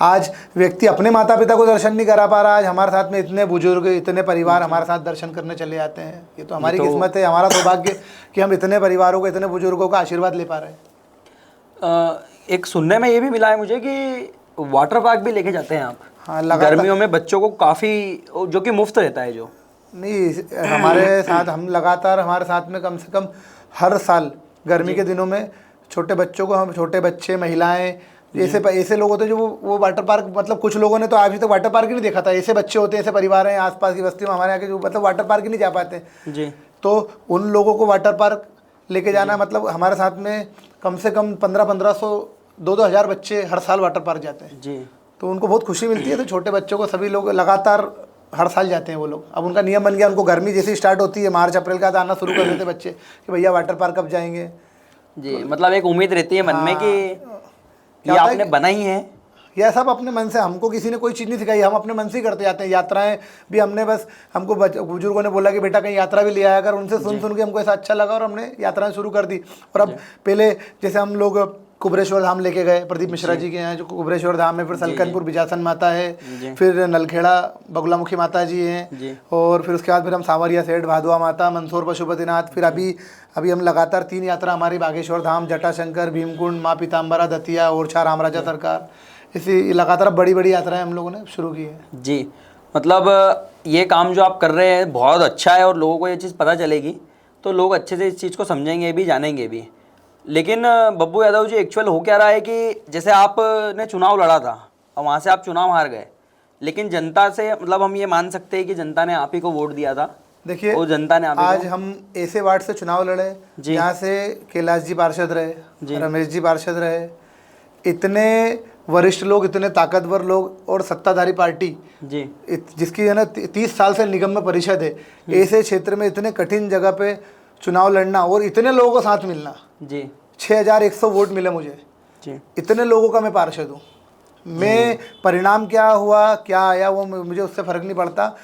आज व्यक्ति अपने माता पिता को दर्शन नहीं करा पा रहा, आज हमारे साथ में इतने बुजुर्ग, इतने परिवार हमारे साथ दर्शन करने चले आते हैं। ये तो हमारी किस्मत है, हमारा सौभाग्य कि हम इतने परिवारों को, इतने बुजुर्गों का आशीर्वाद ले पा रहे हैं। एक सुनने में ये भी मिला है मुझे कि वाटर पार्क भी लेके जाते हैं आप। हाँ, गर्मियों में बच्चों को काफ़ी, जो कि मुफ्त रहता है जो। नहीं, हमारे साथ, हम लगातार, हमारे साथ में कम से कम हर साल गर्मी के दिनों में छोटे बच्चों को, हम छोटे बच्चे, महिलाएं, ऐसे लोग होते हैं जो वो वाटर पार्क, मतलब कुछ लोगों ने तो अभी तक वाटर पार्क ही नहीं देखा था। ऐसे बच्चे होते हैं, ऐसे परिवार हैं आसपास की बस्तियों में हमारे यहाँ के, जो मतलब वाटर पार्क ही नहीं जा पाते जी। तो उन लोगों को वाटर पार्क लेके जाना, मतलब हमारे साथ में कम से कम 1500 2-2 हज़ार बच्चे हर साल वाटर पार्क जाते हैं जी। तो उनको बहुत खुशी मिलती है। तो छोटे बच्चों को सभी लोग लगातार हर साल जाते हैं वो लोग। अब उनका नियम बन गया, उनको गर्मी जैसे स्टार्ट होती है, मार्च अप्रैल का आना शुरू कर देते बच्चे कि भैया वाटर पार्क कब जाएंगे जी। मतलब एक उम्मीद रहती है मन में कि ये आपने बनाई है। यह सब अपने मन से, हमको किसी ने कोई चीज़ नहीं सिखाई, हम अपने मन से ही करते जाते हैं। यात्राएं भी हमने बस, हमको बुजुर्गों ने बोला कि बेटा कहीं यात्रा भी ले आया कर, उनसे सुन के हमको ऐसा अच्छा लगा और हमने यात्राएं शुरू कर दी। और अब पहले जैसे हम लोग कुबरेश्वर धाम लेके गए, प्रदीप मिश्रा जी के यहाँ जो कुबरेश्वर धाम है, फिर सलकनपुर बिजासन माता है, फिर नलखेड़ा बगुलामुखी माता जी हैं, और फिर उसके बाद फिर हम सांवरिया सेठ, भादुआ माता, मंदसौर पशुपतिनाथ, फिर अभी हम लगातार 3 यात्रा हमारी बागेश्वर धाम, जटाशंकर, भीमकुंड, माँ पीताम्बरा, दतिया, ओरछा, रामराजा सरकार, इसी लगातार बड़ी बड़ी यात्राएं हम लोगों ने शुरू की है जी। मतलब ये काम जो आप कर रहे हैं बहुत अच्छा है और लोगों को ये चीज़ पता चलेगी तो लोग अच्छे से इस चीज़ को समझेंगे भी, जानेंगे भी। लेकिन बब्बू यादव जी, एक्चुअल हो क्या रहा है कि जैसे आपने चुनाव लड़ा था और वहाँ से आप चुनाव हार गए, लेकिन जनता से, मतलब हम ये मान सकते हैं कि जनता ने आप ही को वोट दिया था। देखिए, वो जनता ने आज हम ऐसे वार्ड से चुनाव लड़े जहाँ से कैलाश जी पार्षद रहे, रमेश जी पार्षद रहे, इतने वरिष्ठ लोग, इतने ताकतवर लोग, और सत्ताधारी पार्टी जी, जिसकी है ना 30 साल से निगम में परिषद है, ऐसे क्षेत्र में इतने कठिन जगह पे चुनाव लड़ना और इतने लोगों को साथ मिलना जी। 6100 वोट मिले मुझे जी। इतने लोगों का मैं पार्षद हूँ। मैं परिणाम क्या हुआ क्या आया वो मुझे उससे फ़र्क नहीं पड़ता।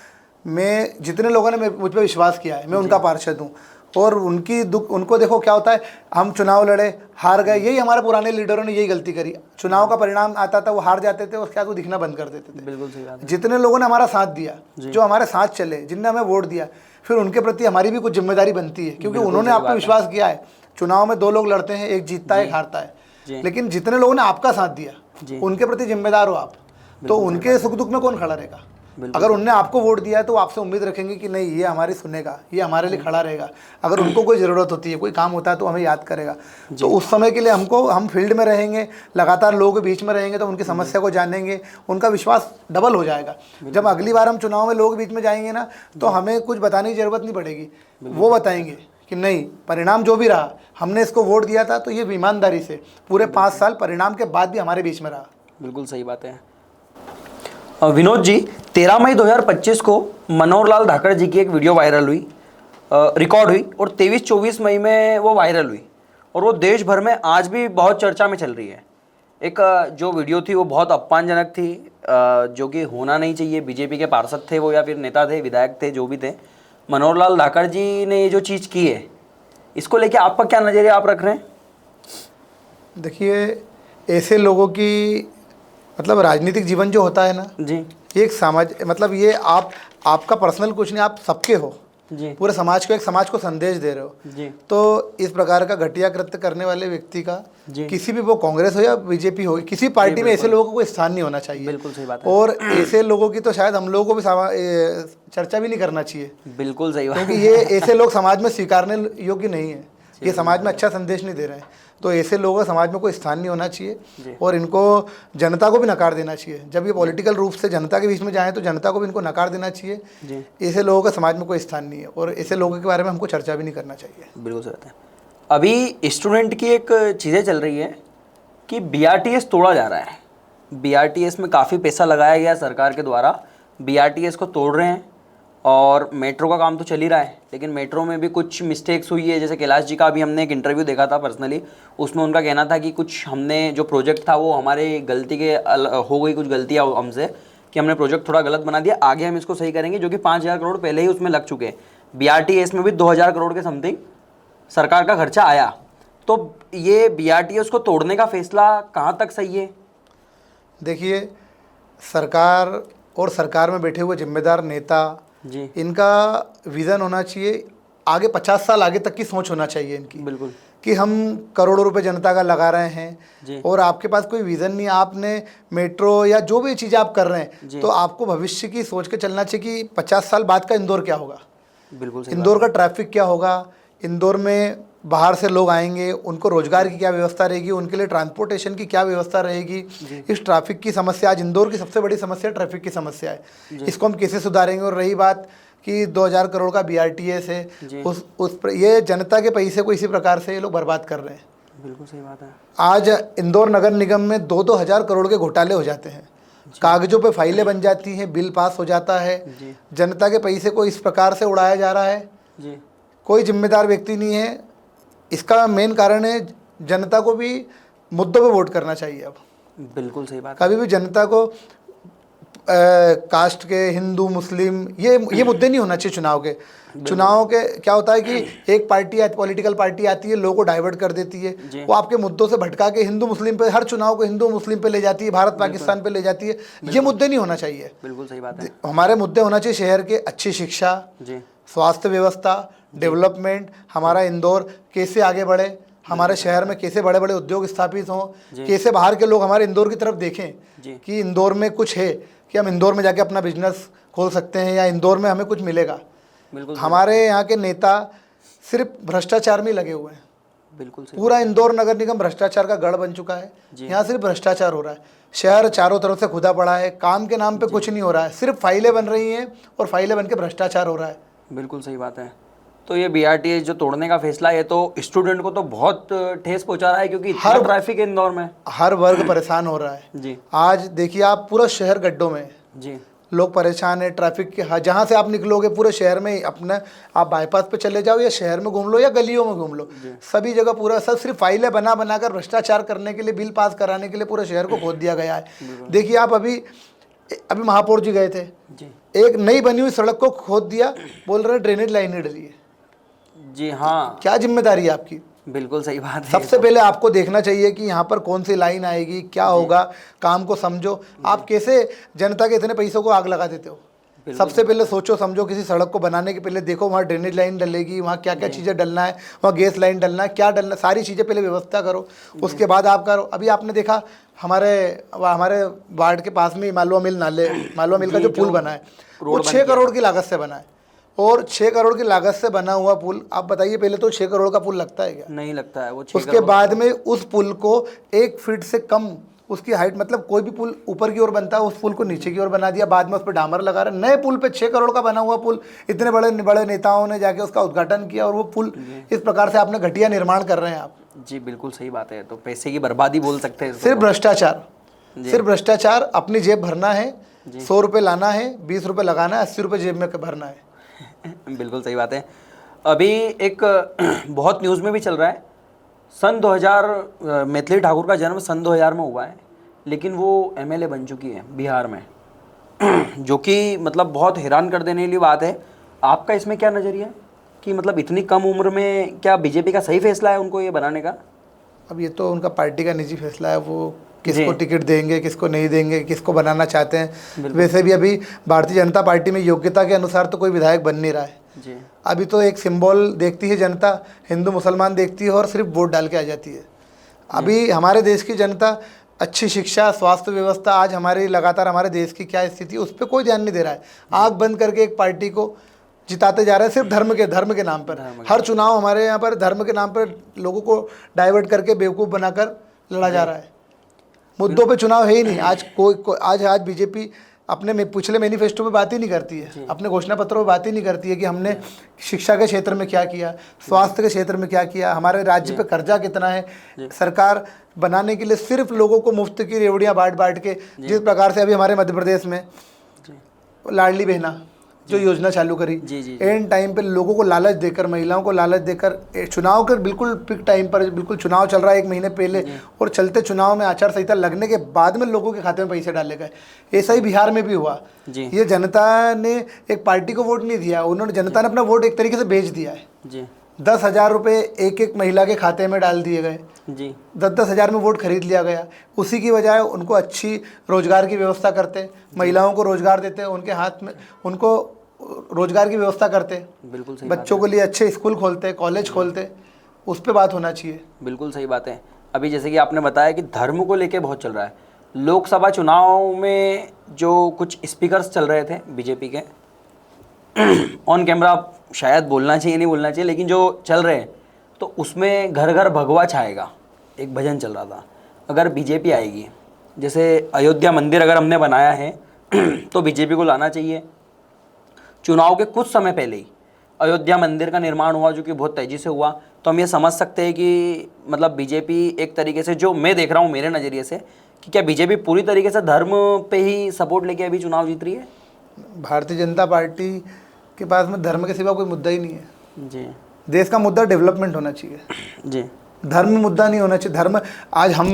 मैं, जितने लोगों ने मुझ पर विश्वास किया है, मैं उनका पार्षद हूँ। और उनको देखो क्या होता है, हम चुनाव लड़े, हार गए, यही हमारे पुराने लीडरों ने यही गलती करी। चुनाव का परिणाम आता था, वो हार जाते थे, उसके बाद वो दिखना बंद कर देते थे। बिल्कुल सही बात है। जितने लोगों ने हमारा साथ दिया, जो हमारे साथ चले, जिनने हमें वोट दिया, फिर उनके प्रति हमारी भी कुछ जिम्मेदारी बनती है, क्योंकि उन्होंने आप पे विश्वास किया है। चुनाव में 2 लोग लड़ते हैं, एक जीतता है, एक हारता है, लेकिन जितने लोगों ने आपका साथ दिया, जी। उनके प्रति जिम्मेदार हो आप, तो उनके सुख दुख में कौन खड़ा रहेगा? अगर उनने आपको वोट दिया है तो आपसे उम्मीद रखेंगे कि नहीं ये हमारी सुनेगा, ये हमारे लिए खड़ा रहेगा। अगर उनको कोई ज़रूरत होती है, कोई काम होता है तो हमें याद करेगा। तो उस समय के लिए हम फील्ड में रहेंगे, लगातार लोगों के बीच में रहेंगे, तो उनकी समस्या को जानेंगे, उनका विश्वास डबल हो जाएगा। जब अगली बार हम चुनाव में लोगों के बीच में जाएंगे ना, तो हमें कुछ बताने की ज़रूरत नहीं पड़ेगी, वो बताएंगे कि नहीं, परिणाम जो भी रहा, हमने इसको वोट दिया था तो ये ईमानदारी से पूरे 5 साल परिणाम के बाद भी हमारे बीच में रहा। बिल्कुल सही बात है। विनोद जी, 13 मई 2025 को मनोहर लाल धाकड़ जी की एक वीडियो वायरल हुई, रिकॉर्ड हुई, और 23-24 मई में वो वायरल हुई, और वो देश भर में आज भी बहुत चर्चा में चल रही है। एक जो वीडियो थी वो बहुत अपमानजनक थी, जो कि होना नहीं चाहिए। बीजेपी के पार्षद थे वो, या फिर नेता थे, विधायक थे, जो भी थे, मनोहर लाल धाकड़ जी ने ये जो चीज़ की है, इसको लेके आपका क्या नज़रिया आप रख रहे हैं? देखिए, ऐसे लोगों की मतलब राजनीतिक जीवन जो होता है ना जी, ये एक समाज, मतलब ये आपका पर्सनल कुछ नहीं, आप सबके हो जी, पूरे समाज को, एक समाज को संदेश दे रहे हो जी, तो इस प्रकार का घटिया कृत्य करने वाले व्यक्ति का जी, किसी भी, वो कांग्रेस हो या बीजेपी हो, किसी पार्टी में ऐसे लोगों को कोई स्थान नहीं होना चाहिए। बिल्कुल सही बात है। और ऐसे लोगों की तो शायद हम लोगों को भी चर्चा भी नहीं करना चाहिए, बिल्कुल सही बात क्योंकि ये ऐसे लोग समाज में स्वीकारने योग्य नहीं है, ये समाज में अच्छा संदेश नहीं दे रहे हैं। तो ऐसे लोगों का समाज में कोई स्थान नहीं होना चाहिए, और इनको जनता को भी नकार देना चाहिए। जब ये पॉलिटिकल रूप से जनता के बीच में जाएं तो जनता को भी इनको नकार देना चाहिए। ऐसे लोगों का समाज में कोई स्थान नहीं है, और ऐसे लोगों के बारे में हमको चर्चा भी नहीं करना चाहिए। बिल्कुल सही बात है। अभी स्टूडेंट की एक चीज़ें चल रही है कि BRTS तोड़ा जा रहा है। BRTS में काफ़ी पैसा लगाया गया सरकार के द्वारा, BRTS को तोड़ रहे हैं, और मेट्रो का काम तो चल ही रहा है, लेकिन मेट्रो में भी कुछ मिस्टेक्स हुई है। जैसे कैलाश जी का भी हमने एक इंटरव्यू देखा था पर्सनली, उसमें उनका कहना था कि कुछ हमने जो प्रोजेक्ट था वो हमारे गलती के हो गई, कुछ गलतियाँ हमसे, कि हमने प्रोजेक्ट थोड़ा गलत बना दिया, आगे हम इसको सही करेंगे, जो कि 5,000 करोड़ पहले ही उसमें लग चुके हैं। BRTS में भी 2,000 करोड़ के समथिंग सरकार का खर्चा आया। तो ये BRTS को तोड़ने का फैसला कहाँ तक सही है? देखिए, सरकार और सरकार में बैठे हुए जिम्मेदार नेता जी, इनका विज़न होना चाहिए, आगे 50 साल आगे तक की सोच होना चाहिए इनकी। बिल्कुल, कि हम करोड़ों रुपए जनता का लगा रहे हैं जी, और आपके पास कोई विज़न नहीं, आपने मेट्रो या जो भी चीज़ें आप कर रहे हैं, जी, तो आपको भविष्य की सोच के चलना चाहिए कि 50 साल बाद का इंदौर क्या होगा, बिल्कुल सही इंदौर का ट्रैफिक क्या होगा, इंदौर में बाहर से लोग आएंगे, उनको रोजगार की क्या व्यवस्था रहेगी, उनके लिए ट्रांसपोर्टेशन की क्या व्यवस्था रहेगी। इस ट्रैफिक की समस्या, आज इंदौर की सबसे बड़ी समस्या ट्रैफिक की समस्या है, इसको हम कैसे सुधारेंगे। और रही बात कि 2,000 करोड़ का BRTS है, ये जनता के पैसे को इसी प्रकार से ये लोग बर्बाद कर रहे हैं। बिल्कुल सही बात है। आज इंदौर नगर निगम में 2-2 हज़ार करोड़ के घोटाले हो जाते हैं, कागजों पे फाइलें बन जाती हैं, बिल पास हो जाता है, जनता के पैसे को इस प्रकार से उड़ाया जा रहा है, कोई जिम्मेदार व्यक्ति नहीं है। इसका मेन कारण है जनता को भी मुद्दों पे वोट करना चाहिए। अब बिल्कुल सही बात, कभी भी जनता को कास्ट के, हिंदू मुस्लिम, ये मुद्दे नहीं होना चाहिए चुनाव के। चुनाव के क्या होता है कि एक पार्टी, पॉलिटिकल पार्टी आती है, लोगों को डाइवर्ट कर देती है, वो आपके मुद्दों से भटका के हिंदू मुस्लिम पे, हर चुनाव को हिंदू मुस्लिम पे ले जाती है, भारत पाकिस्तान पे ले जाती है। ये मुद्दे नहीं होना चाहिए। बिल्कुल सही बात है। हमारे मुद्दे होना चाहिए शहर के अच्छी शिक्षा, स्वास्थ्य व्यवस्था, डेवलपमेंट, हमारा इंदौर कैसे आगे बढ़े, हमारे शहर में कैसे बड़े बड़े उद्योग स्थापित हों, कैसे बाहर के लोग हमारे इंदौर की तरफ देखें कि इंदौर में कुछ है, कि हम इंदौर में जाके अपना बिजनेस खोल सकते हैं या इंदौर में हमें कुछ मिलेगा। हमारे यहाँ के नेता सिर्फ भ्रष्टाचार में लगे हुए हैं। बिल्कुल सही। पूरा इंदौर नगर निगम भ्रष्टाचार का गढ़ बन चुका है। यहाँ सिर्फ भ्रष्टाचार हो रहा है, शहर चारों तरफ से खुदा पड़ा है, काम के नाम पे कुछ नहीं हो रहा है, सिर्फ फाइलें बन रही हैं और फाइलें बन के भ्रष्टाचार हो रहा है। बिल्कुल सही बात है। तो ये BRTS जो तोड़ने का फैसला है, तो स्टूडेंट को तो बहुत ठेस पहुंचा रहा है, क्योंकि हर ट्रैफिक है इंदौर में, हर वर्ग परेशान हो रहा है जी। आज देखिए, आप पूरा शहर गड्ढों में जी, लोग परेशान है ट्रैफिक के। जहाँ से आप निकलोगे पूरे शहर में, अपने आप बाईपास पे चले जाओ या शहर में घूम लो या गलियों में घूम लो, सभी जगह पूरा सब सिर्फ फाइलें बना बनाकर भ्रष्टाचार करने के लिए, बिल पास कराने के लिए पूरे शहर को खोद दिया गया है। देखिए, आप अभी महापौर जी गए थे, एक नई बनी हुई सड़क को खोद दिया, बोल रहे ड्रेनेज लाइन नहीं डली है। जी हाँ, क्या जिम्मेदारी है आपकी? बिल्कुल सही बात है। सबसे पहले आपको देखना चाहिए कि यहाँ पर कौन सी लाइन आएगी, क्या होगा, काम को समझो। आप कैसे जनता के इतने पैसों को आग लगा देते हो? सबसे पहले सोचो समझो, किसी सड़क को बनाने के पहले देखो वहाँ ड्रेनेज लाइन डलेगी, वहाँ क्या क्या चीज़ें डलना है, वहाँ गैस लाइन डलना है, क्या डलना, सारी चीज़ें पहले व्यवस्था करो, उसके बाद आप करो। अभी आपने देखा हमारे वार्ड के पास में मालवा मिल का जो पुल बना है वो 6 करोड़ की लागत से बना है, और 6 करोड़ की लागत से बना हुआ पुल, आप बताइए पहले तो 6 करोड़ का पुल लगता है क्या? नहीं लगता है वो। उसके बाद में उस पुल को 1 फीट से कम उसकी हाइट, मतलब कोई भी पुल ऊपर की ओर बनता है उस पुल को नीचे की ओर बना दिया, बाद में उस पर डामर लगा रहे। नए पुल पे 6 करोड़ का बना हुआ पुल, इतने बड़े बड़े नेताओं ने जाके उसका उद्घाटन किया, और वो पुल इस प्रकार से आपने घटिया निर्माण कर रहे हैं आप। जी बिल्कुल सही बात है, तो पैसे की बर्बादी बोल सकते हैं। सिर्फ भ्रष्टाचार, अपनी जेब भरना है, 100 रुपये लाना है, 20 रुपये लगाना है, 80 रुपये जेब में भरना है। बिल्कुल सही बात है। अभी एक बहुत न्यूज़ में भी चल रहा है, सन 2000 मैथिली ठाकुर का जन्म सन 2000 में हुआ है, लेकिन वो एमएलए बन चुकी है बिहार में, जो कि मतलब बहुत हैरान कर देने वाली बात है। आपका इसमें क्या नज़रिया है कि मतलब इतनी कम उम्र में क्या बीजेपी का सही फैसला है उनको ये बनाने का? अब ये तो उनका पार्टी का निजी फैसला है, वो किसको टिकट देंगे, किसको नहीं देंगे, किसको बनाना चाहते हैं। वैसे भी अभी भारतीय जनता पार्टी में योग्यता के अनुसार तो कोई विधायक बन नहीं रहा है जी। अभी तो एक सिंबल देखती है जनता, हिंदू मुसलमान देखती है और सिर्फ वोट डाल के आ जाती है। अभी हमारे देश की जनता अच्छी शिक्षा, स्वास्थ्य व्यवस्था, आज लगातार हमारे देश की क्या स्थिति, उस पर कोई ध्यान नहीं दे रहा है। आंख बंद करके एक पार्टी को जिताते जा रहे हैं, सिर्फ धर्म के नाम पर। हर चुनाव हमारे यहाँ पर धर्म के नाम पर लोगों को डाइवर्ट करके बेवकूफ़ बनाकर लड़ा जा रहा है। मुद्दों पे चुनाव है ही नहीं। आज बीजेपी अपने में पिछले मैनिफेस्टो में बात ही नहीं करती है, अपने घोषणा पत्रों में बात ही नहीं करती है कि हमने शिक्षा के क्षेत्र में क्या किया, स्वास्थ्य के क्षेत्र में क्या किया, हमारे राज्य पे कर्जा कितना है। सरकार बनाने के लिए सिर्फ लोगों को मुफ्त की रेवड़ियाँ बांट के, जिस प्रकार से अभी हमारे मध्य प्रदेश में लाडली बहना जो योजना चालू करी, एंड टाइम पे लोगों को लालच देकर, महिलाओं को लालच देकर, चुनाव के बिल्कुल पिक टाइम पर, बिल्कुल चुनाव चल रहा है 1 महीने पहले, और चलते चुनाव में आचार संहिता लगने के बाद में लोगों के खाते में पैसे डाले गए। ऐसा ही बिहार में भी हुआ। ये जनता ने एक पार्टी को वोट नहीं दिया, जनता ने अपना वोट एक तरीके से बेच दिया है। 10,000 रुपये एक महिला के खाते में डाल दिए गए जी। 10-10 हज़ार में वोट खरीद लिया गया। उसी की बजाय उनको अच्छी रोजगार की व्यवस्था करते, महिलाओं को रोजगार देते, उनके हाथ में उनको रोजगार की व्यवस्था करते, बिल्कुल सही, बच्चों के लिए अच्छे स्कूल खोलते, कॉलेज खोलते, उस पर बात होना चाहिए। बिल्कुल सही बात है। अभी जैसे कि आपने बताया कि धर्म को लेके बहुत चल रहा है। लोकसभा चुनाव में जो कुछ स्पीकर्स चल रहे थे बीजेपी के, ऑन कैमरा शायद बोलना चाहिए नहीं बोलना चाहिए, लेकिन जो चल रहे हैं तो उसमें घर घर भगवा छाएगा एक भजन चल रहा था। अगर बीजेपी आएगी, जैसे अयोध्या मंदिर अगर हमने बनाया है तो बीजेपी को लाना चाहिए। चुनाव के कुछ समय पहले ही अयोध्या मंदिर का निर्माण हुआ, जो कि बहुत तेज़ी से हुआ, तो हम ये समझ सकते हैं कि मतलब बीजेपी एक तरीके से, जो मैं देख रहा हूँ मेरे नज़रिए से, कि क्या बीजेपी पूरी तरीके से धर्म पे ही सपोर्ट लेके अभी चुनाव जीत रही है? भारतीय जनता पार्टी के पास में धर्म के सिवा कोई मुद्दा ही नहीं है जी। देश का मुद्दा डेवलपमेंट होना चाहिए जी, धर्म मुद्दा नहीं होना चाहिए। धर्म, आज हम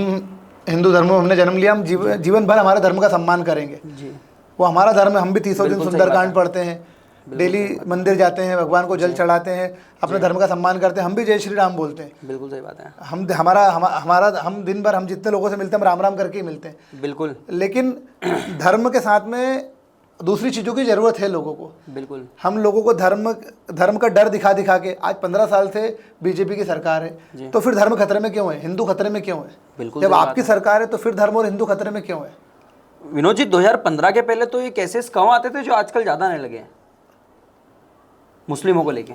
हिंदू धर्म में हमने जन्म लिया, हम जीवन भर हमारे धर्म का सम्मान करेंगे जी। वो हमारा धर्म है। हम भी 30 दिन सुंदरकांड पढ़ते हैं, डेली मंदिर जाते हैं, भगवान को जल चढ़ाते हैं, अपने धर्म का सम्मान करते हैं। हम भी जय श्री राम बोलते हैं। बिल्कुल सही बात है। हम दिन भर, हम जितने लोगों से मिलते हैं, हम राम राम करके ही मिलते हैं। बिल्कुल। लेकिन धर्म के साथ में दूसरी चीज़ों की ज़रूरत है लोगों को। बिल्कुल। हम लोगों को धर्म का डर दिखा के, आज 15 साल से बीजेपी की सरकार है, तो फिर धर्म खतरे में क्यों है, हिंदू खतरे में क्यों है? बिल्कुल। जब आपकी सरकार है तो फिर धर्म और हिंदू खतरे में क्यों है? विनोद जी, 2015 के पहले तो ये केसेस कम आते थे जो आजकल ज़्यादा आने लगे मुस्लिमों को लेके।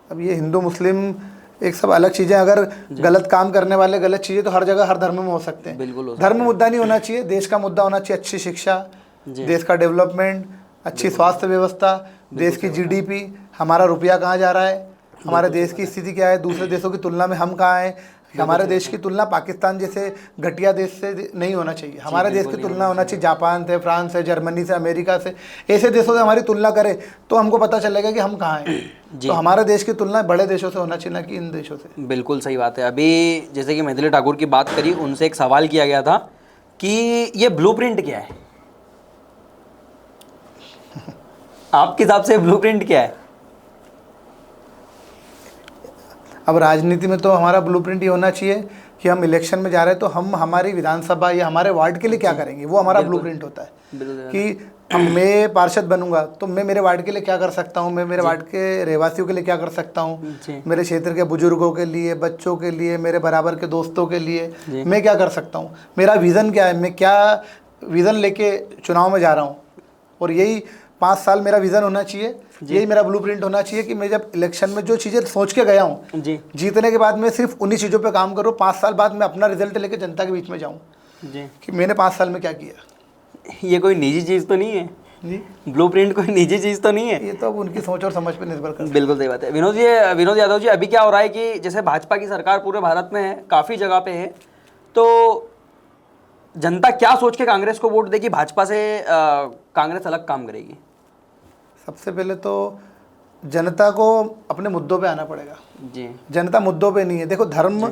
अब ये हिंदू मुस्लिम एक सब अलग चीज़ें, अगर गलत काम करने वाले गलत चीज़ें तो हर जगह हर धर्म में हो सकते हैं। बिल्कुल। धर्म मुद्दा नहीं होना चाहिए, देश का मुद्दा होना चाहिए अच्छी शिक्षा, देश का डेवलपमेंट, अच्छी स्वास्थ्य व्यवस्था, देश की जीडीपी, हमारा रुपया कहाँ जा रहा है, हमारे देश की स्थिति क्या है, दूसरे देशों की तुलना में हम कहाँ हैं। हमारे देश की तुलना पाकिस्तान जैसे घटिया देश से नहीं होना चाहिए। हमारे देश की तुलना होना चाहिए जापान से, फ्रांस से, जर्मनी से, अमेरिका से, ऐसे देशों से हमारी तुलना करें तो हमको पता चलेगा कि हम कहाँ हैं। तो हमारे देश की तुलना बड़े देशों से होना चाहिए, ना कि इन देशों से। बिल्कुल सही बात है। अभी जैसे कि मैथिली ठाकुर की बात करी, उनसे एक सवाल किया गया था कि ये ब्लूप्रिंट क्या है, आपके हिसाब से ब्लूप्रिंट क्या है? अब राजनीति में तो हमारा ब्लूप्रिंट ये होना चाहिए कि हम इलेक्शन में जा रहे हैं तो हम हमारी विधानसभा या हमारे वार्ड के लिए क्या करेंगे, वो हमारा ब्लूप्रिंट होता है। कि अब मैं पार्षद बनूंगा तो मैं मेरे वार्ड के लिए क्या कर सकता हूँ, मैं मेरे वार्ड के रहवासियों के लिए क्या कर सकता हूँ, मेरे क्षेत्र के बुजुर्गों के लिए, बच्चों के लिए, मेरे बराबर के दोस्तों के लिए मैं क्या कर सकता हूँ, मेरा विज़न क्या है, मैं क्या विज़न लेके चुनाव में जा रहा हूँ। और यही 5 साल मेरा विज़न होना चाहिए, यही मेरा ब्लूप्रिंट होना चाहिए कि मैं जब इलेक्शन में जो चीज़ें सोच के गया हूँ, जीतने के बाद मैं सिर्फ उन्हीं चीज़ों पे काम करूँ, 5 साल बाद मैं अपना रिजल्ट लेके जनता के बीच में जाऊँ कि मैंने 5 साल में क्या किया। ये कोई निजी चीज़ तो नहीं है जी, ब्लूप्रिंट कोई निजी चीज़ तो नहीं है। ये तो अब उनकी सोच और समझ पे निर्भर करता है। बिल्कुल सही बात है। विनोद यादव जी, अभी क्या हो रहा है कि जैसे भाजपा की सरकार पूरे भारत में है, काफ़ी जगह पे है, तो जनता क्या सोच के कांग्रेस को वोट देगी, भाजपा से कांग्रेस अलग काम करेगी? सबसे पहले तो जनता को अपने मुद्दों पे आना पड़ेगा जी। जनता मुद्दों पे नहीं है। देखो, धर्म,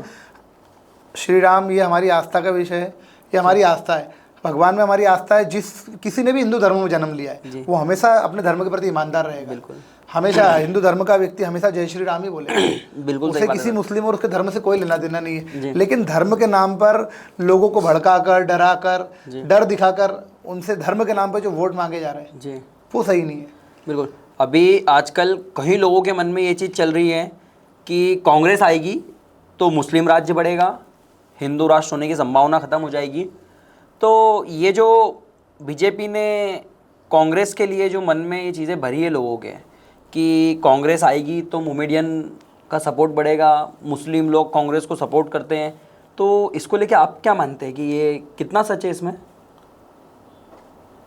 श्री राम, ये हमारी आस्था का विषय है, ये हमारी आस्था है, भगवान में हमारी आस्था है। जिस किसी ने भी हिंदू धर्म में जन्म लिया है वो हमेशा अपने धर्म के प्रति ईमानदार रहेगा। बिल्कुल, हमेशा हिंदू धर्म का व्यक्ति हमेशा जय श्री राम ही बोलेगा। बिल्कुल उसे किसी मुस्लिम और उसके धर्म से कोई लेना देना नहीं है। लेकिन धर्म के नाम पर लोगों को भड़काकर, डराकर, डर दिखाकर उनसे धर्म के नाम पर जो वोट मांगे जा रहे हैं जी, वो सही नहीं है। बिल्कुल। अभी आजकल कई लोगों के मन में ये चीज़ चल रही है कि कांग्रेस आएगी तो मुस्लिम राज्य बढ़ेगा, हिंदू राष्ट्र होने की संभावना ख़त्म हो जाएगी। तो ये जो बीजेपी ने कांग्रेस के लिए जो मन में ये चीज़ें भरी है लोगों के कि कांग्रेस आएगी तो मोमेडियन का सपोर्ट बढ़ेगा, मुस्लिम लोग कांग्रेस को सपोर्ट करते हैं, तो इसको लेके आप क्या मानते हैं कि ये कितना सच है इसमें?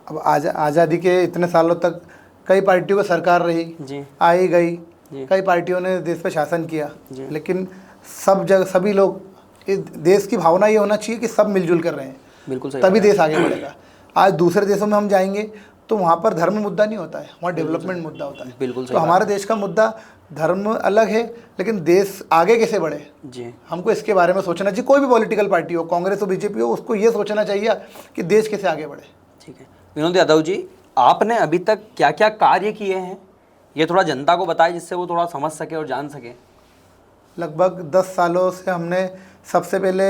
अब आज़ादी के इतने सालों तक कई पार्टियों की सरकार रही, जी, आई गई, कई पार्टियों ने देश पे शासन किया, लेकिन सब जगह सभी लोग, इस देश की भावना ये होना चाहिए कि सब मिलजुल कर रहे हैं, बिल्कुल सही, तभी देश आगे बढ़ेगा। आज दूसरे देशों में हम जाएंगे तो वहाँ पर धर्म मुद्दा नहीं होता है, वहाँ डेवलपमेंट मुद्दा होता है। बिल्कुल सही। तो हमारे देश का मुद्दा धर्म अलग है, लेकिन देश आगे कैसे बढ़े जी, हमको इसके बारे में सोचना चाहिए। कोई भी पॉलिटिकल पार्टी हो, कांग्रेस हो, बीजेपी हो, उसको ये सोचना चाहिए कि देश कैसे आगे बढ़े। ठीक है। विनोद यादव जी, आपने अभी तक क्या क्या कार्य किए हैं, ये थोड़ा जनता को बताएं जिससे वो थोड़ा समझ सके और जान सके। लगभग 10 सालों से हमने, सबसे पहले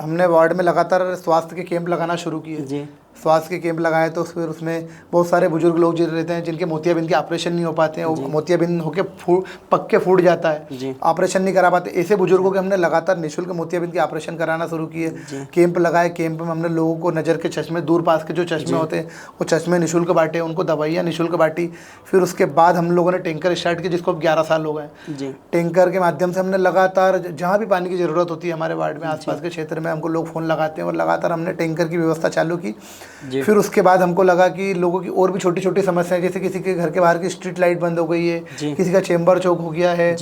हमने वार्ड में लगातार स्वास्थ्य के कैंप लगाना शुरू किए। जी, स्वास्थ्य के कैंप लगाए तो फिर उसमें बहुत सारे बुजुर्ग लोग जो रहते हैं जिनके मोतियाबिंद के ऑपरेशन नहीं हो पाते हैं, वो मोतियाबिंद होके पक के फूट जाता है, ऑपरेशन नहीं करा पाते, ऐसे बुजुर्गों के हमने लगातार निःशुल्क मोतियाबिंद के ऑपरेशन कराना शुरू किए। कैंप लगाए, कैंप में हमने लोगों को नज़र के चश्मे, दूर पास के जो चश्मे होते हैं वो चश्मे निःशुल्क बांटे, उनको दवाइयाँ निःशुल्क बांटी। फिर उसके बाद हम लोगों ने टैंकर स्टार्ट किया, जिसको अब 11 साल हो गए। टैंकर के माध्यम से हमने लगातार जहाँ भी पानी की ज़रूरत होती है हमारे वार्ड में, आसपास के क्षेत्र में, हमको लोग फ़ोन लगाते हैं और लगातार हमने टैंकर की व्यवस्था चालू की। फिर उसके बाद हमको लगा कि लोगों की और भी छोटी छोटी समस्याएं, जैसे किसी के घर के बाहर की स्ट्रीट लाइट बंद हो गई है, किसी का चेंबर चौक हो गया है,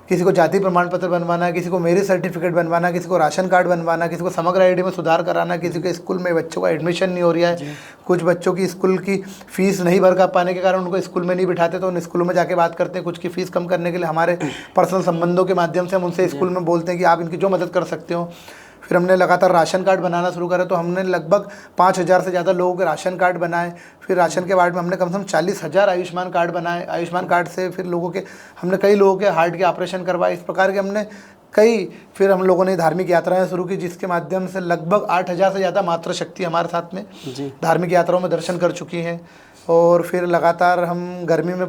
किसी को जाति प्रमाण पत्र बनवाना, किसी को मैरिज सर्टिफिकेट बनवाना, किसी को राशन कार्ड बनवाना, किसी को समग्र आईडी में सुधार कराना, किसी के स्कूल में बच्चों का एडमिशन नहीं हो रहा है, कुछ बच्चों की स्कूल की फ़ीस नहीं भर कर पाने के कारण उनको स्कूल में नहीं बिठाते, तो उन स्कूलों में जाके बात करते हैं। कुछ की फ़ीस कम करने के लिए हमारे पर्सनल संबंधों के माध्यम से हम उनसे स्कूल में बोलते हैं कि आप इनकी जो मदद कर सकते हो। फिर हमने लगातार राशन कार्ड बनाना शुरू करा, तो हमने लगभग 5,000 से ज़्यादा लोगों के राशन कार्ड बनाए। फिर राशन के वार्ड में हमने कम से कम 40,000 आयुष्मान कार्ड बनाए। आयुष्मान कार्ड से फिर हमने कई लोगों के हार्ट के ऑपरेशन करवाए। इस प्रकार के हमने फिर हम लोगों ने धार्मिक यात्राएं शुरू की, जिसके माध्यम से लगभग 8,000 से ज़्यादा मातृशक्ति हमारे साथ में धार्मिक यात्राओं में दर्शन कर चुकी हैं। और फिर लगातार हम गर्मी में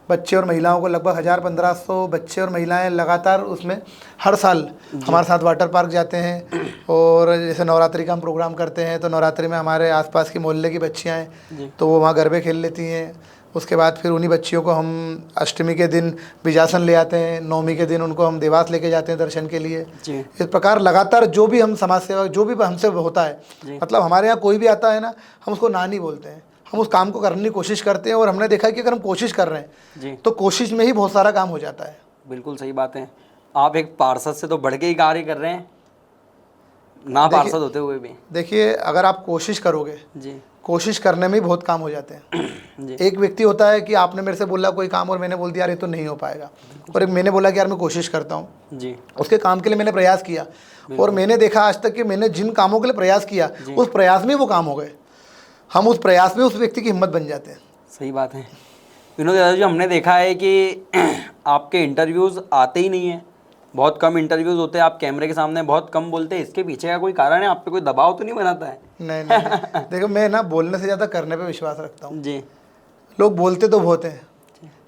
बच्चे और महिलाओं को लगभग 1,000-1,500 बच्चे और महिलाएं लगातार उसमें हर साल हमारे साथ वाटर पार्क जाते हैं। और जैसे नवरात्रि का हम प्रोग्राम करते हैं तो नवरात्रि में हमारे आसपास की मोहल्ले की बच्चियां हैं तो वो वहाँ गरबे खेल लेती हैं। उसके बाद फिर उन्हीं बच्चियों को हम अष्टमी के दिन बिजासन ले आते हैं, नवमी के दिन उनको हम देवास लेके जाते हैं दर्शन के लिए। इस प्रकार लगातार जो भी हम समाज सेवा, जो भी हमसे होता है, मतलब हमारे यहाँ कोई भी आता है ना, हम उसको ना नहीं बोलते हैं, हम उस काम को करने की कोशिश करते हैं। और हमने देखा है कि अगर हम कोशिश कर रहे हैं तो कोशिश में ही बहुत सारा काम हो जाता है। बिल्कुल सही बात है। आप एक पार्षद से तो बढ़ के ही कार्य कर रहे हैं, ना पार्षद होते हुए भी। देखिए, अगर आप कोशिश करोगे, कोशिश करने में ही बहुत काम हो जाते हैं। एक व्यक्ति होता है कि आपने मेरे से बोला कोई काम और मैंने बोल दिया यार ये तो नहीं हो पाएगा, और एक मैंने बोला कि यार मैं कोशिश करता हूँ, उसके काम के लिए मैंने प्रयास किया और मैंने देखा आज तक कि मैंने जिन कामों के लिए प्रयास किया उस प्रयास में वो काम हो गए। हम उस प्रयास में उस व्यक्ति की हिम्मत बन जाते हैं। सही बात है। विनोद यादव जी, हमने देखा है कि आपके इंटरव्यूज़ आते ही नहीं हैं, बहुत कम इंटरव्यूज होते हैं, आप कैमरे के सामने बहुत कम बोलते हैं, इसके पीछे का कोई कारण है? आप पे कोई दबाव तो नहीं बनाता है? नहीं नहीं देखो, मैं ना बोलने से ज़्यादा करने पे विश्वास रखता हूँ। जी लोग बोलते तो बहुत हैं,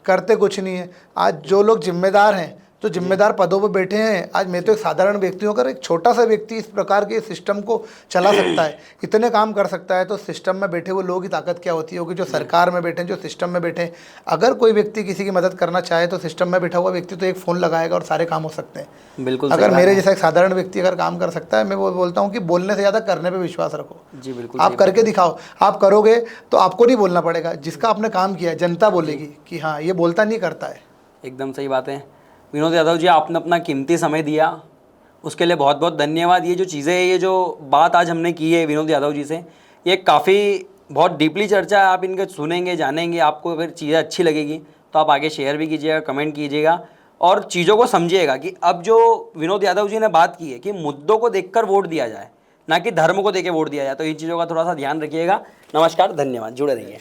करते कुछ नहीं है। आज जो लोग जिम्मेदार हैं, जो जिम्मेदार पदों पर बैठे हैं, आज मैं तो एक साधारण व्यक्ति हूँ, अगर एक छोटा सा व्यक्ति इस प्रकार के सिस्टम को चला सकता है, इतने काम कर सकता है, तो सिस्टम में बैठे हुए लोगों की ताकत क्या होती होगी, जो सरकार में बैठे हैं, जो सिस्टम में बैठे हैं। अगर कोई व्यक्ति किसी की मदद करना चाहे तो सिस्टम में बैठा हुआ व्यक्ति तो एक फ़ोन लगाएगा और सारे काम हो सकते हैं। बिल्कुल। अगर मेरे जैसा एक साधारण व्यक्ति अगर काम कर सकता है, मैं वो बोलता हूँ कि बोलने से ज़्यादा करने पर विश्वास रखो। जी बिल्कुल। आप करके दिखाओ, आप करोगे तो आपको नहीं बोलना पड़ेगा, जिसका आपने काम किया है जनता बोलेगी कि हाँ ये बोलता नहीं करता है। एकदम सही बात है। विनोद यादव जी, आपने अपना कीमती समय दिया, उसके लिए बहुत बहुत धन्यवाद। ये जो चीज़ें, ये जो बात आज हमने की है विनोद यादव जी से, ये काफ़ी बहुत डीपली चर्चा है। आप इनके सुनेंगे, जानेंगे, आपको अगर चीज़ें अच्छी लगेगी तो आप आगे शेयर भी कीजिएगा, कमेंट कीजिएगा और चीज़ों को समझिएगा कि अब जो विनोद यादव जी ने बात की है कि मुद्दों को देखकर वोट दिया जाए, ना कि धर्म को देके वोट दिया जाए। तो इन चीज़ों का थोड़ा सा ध्यान रखिएगा। नमस्कार, धन्यवाद, जुड़े रहिए।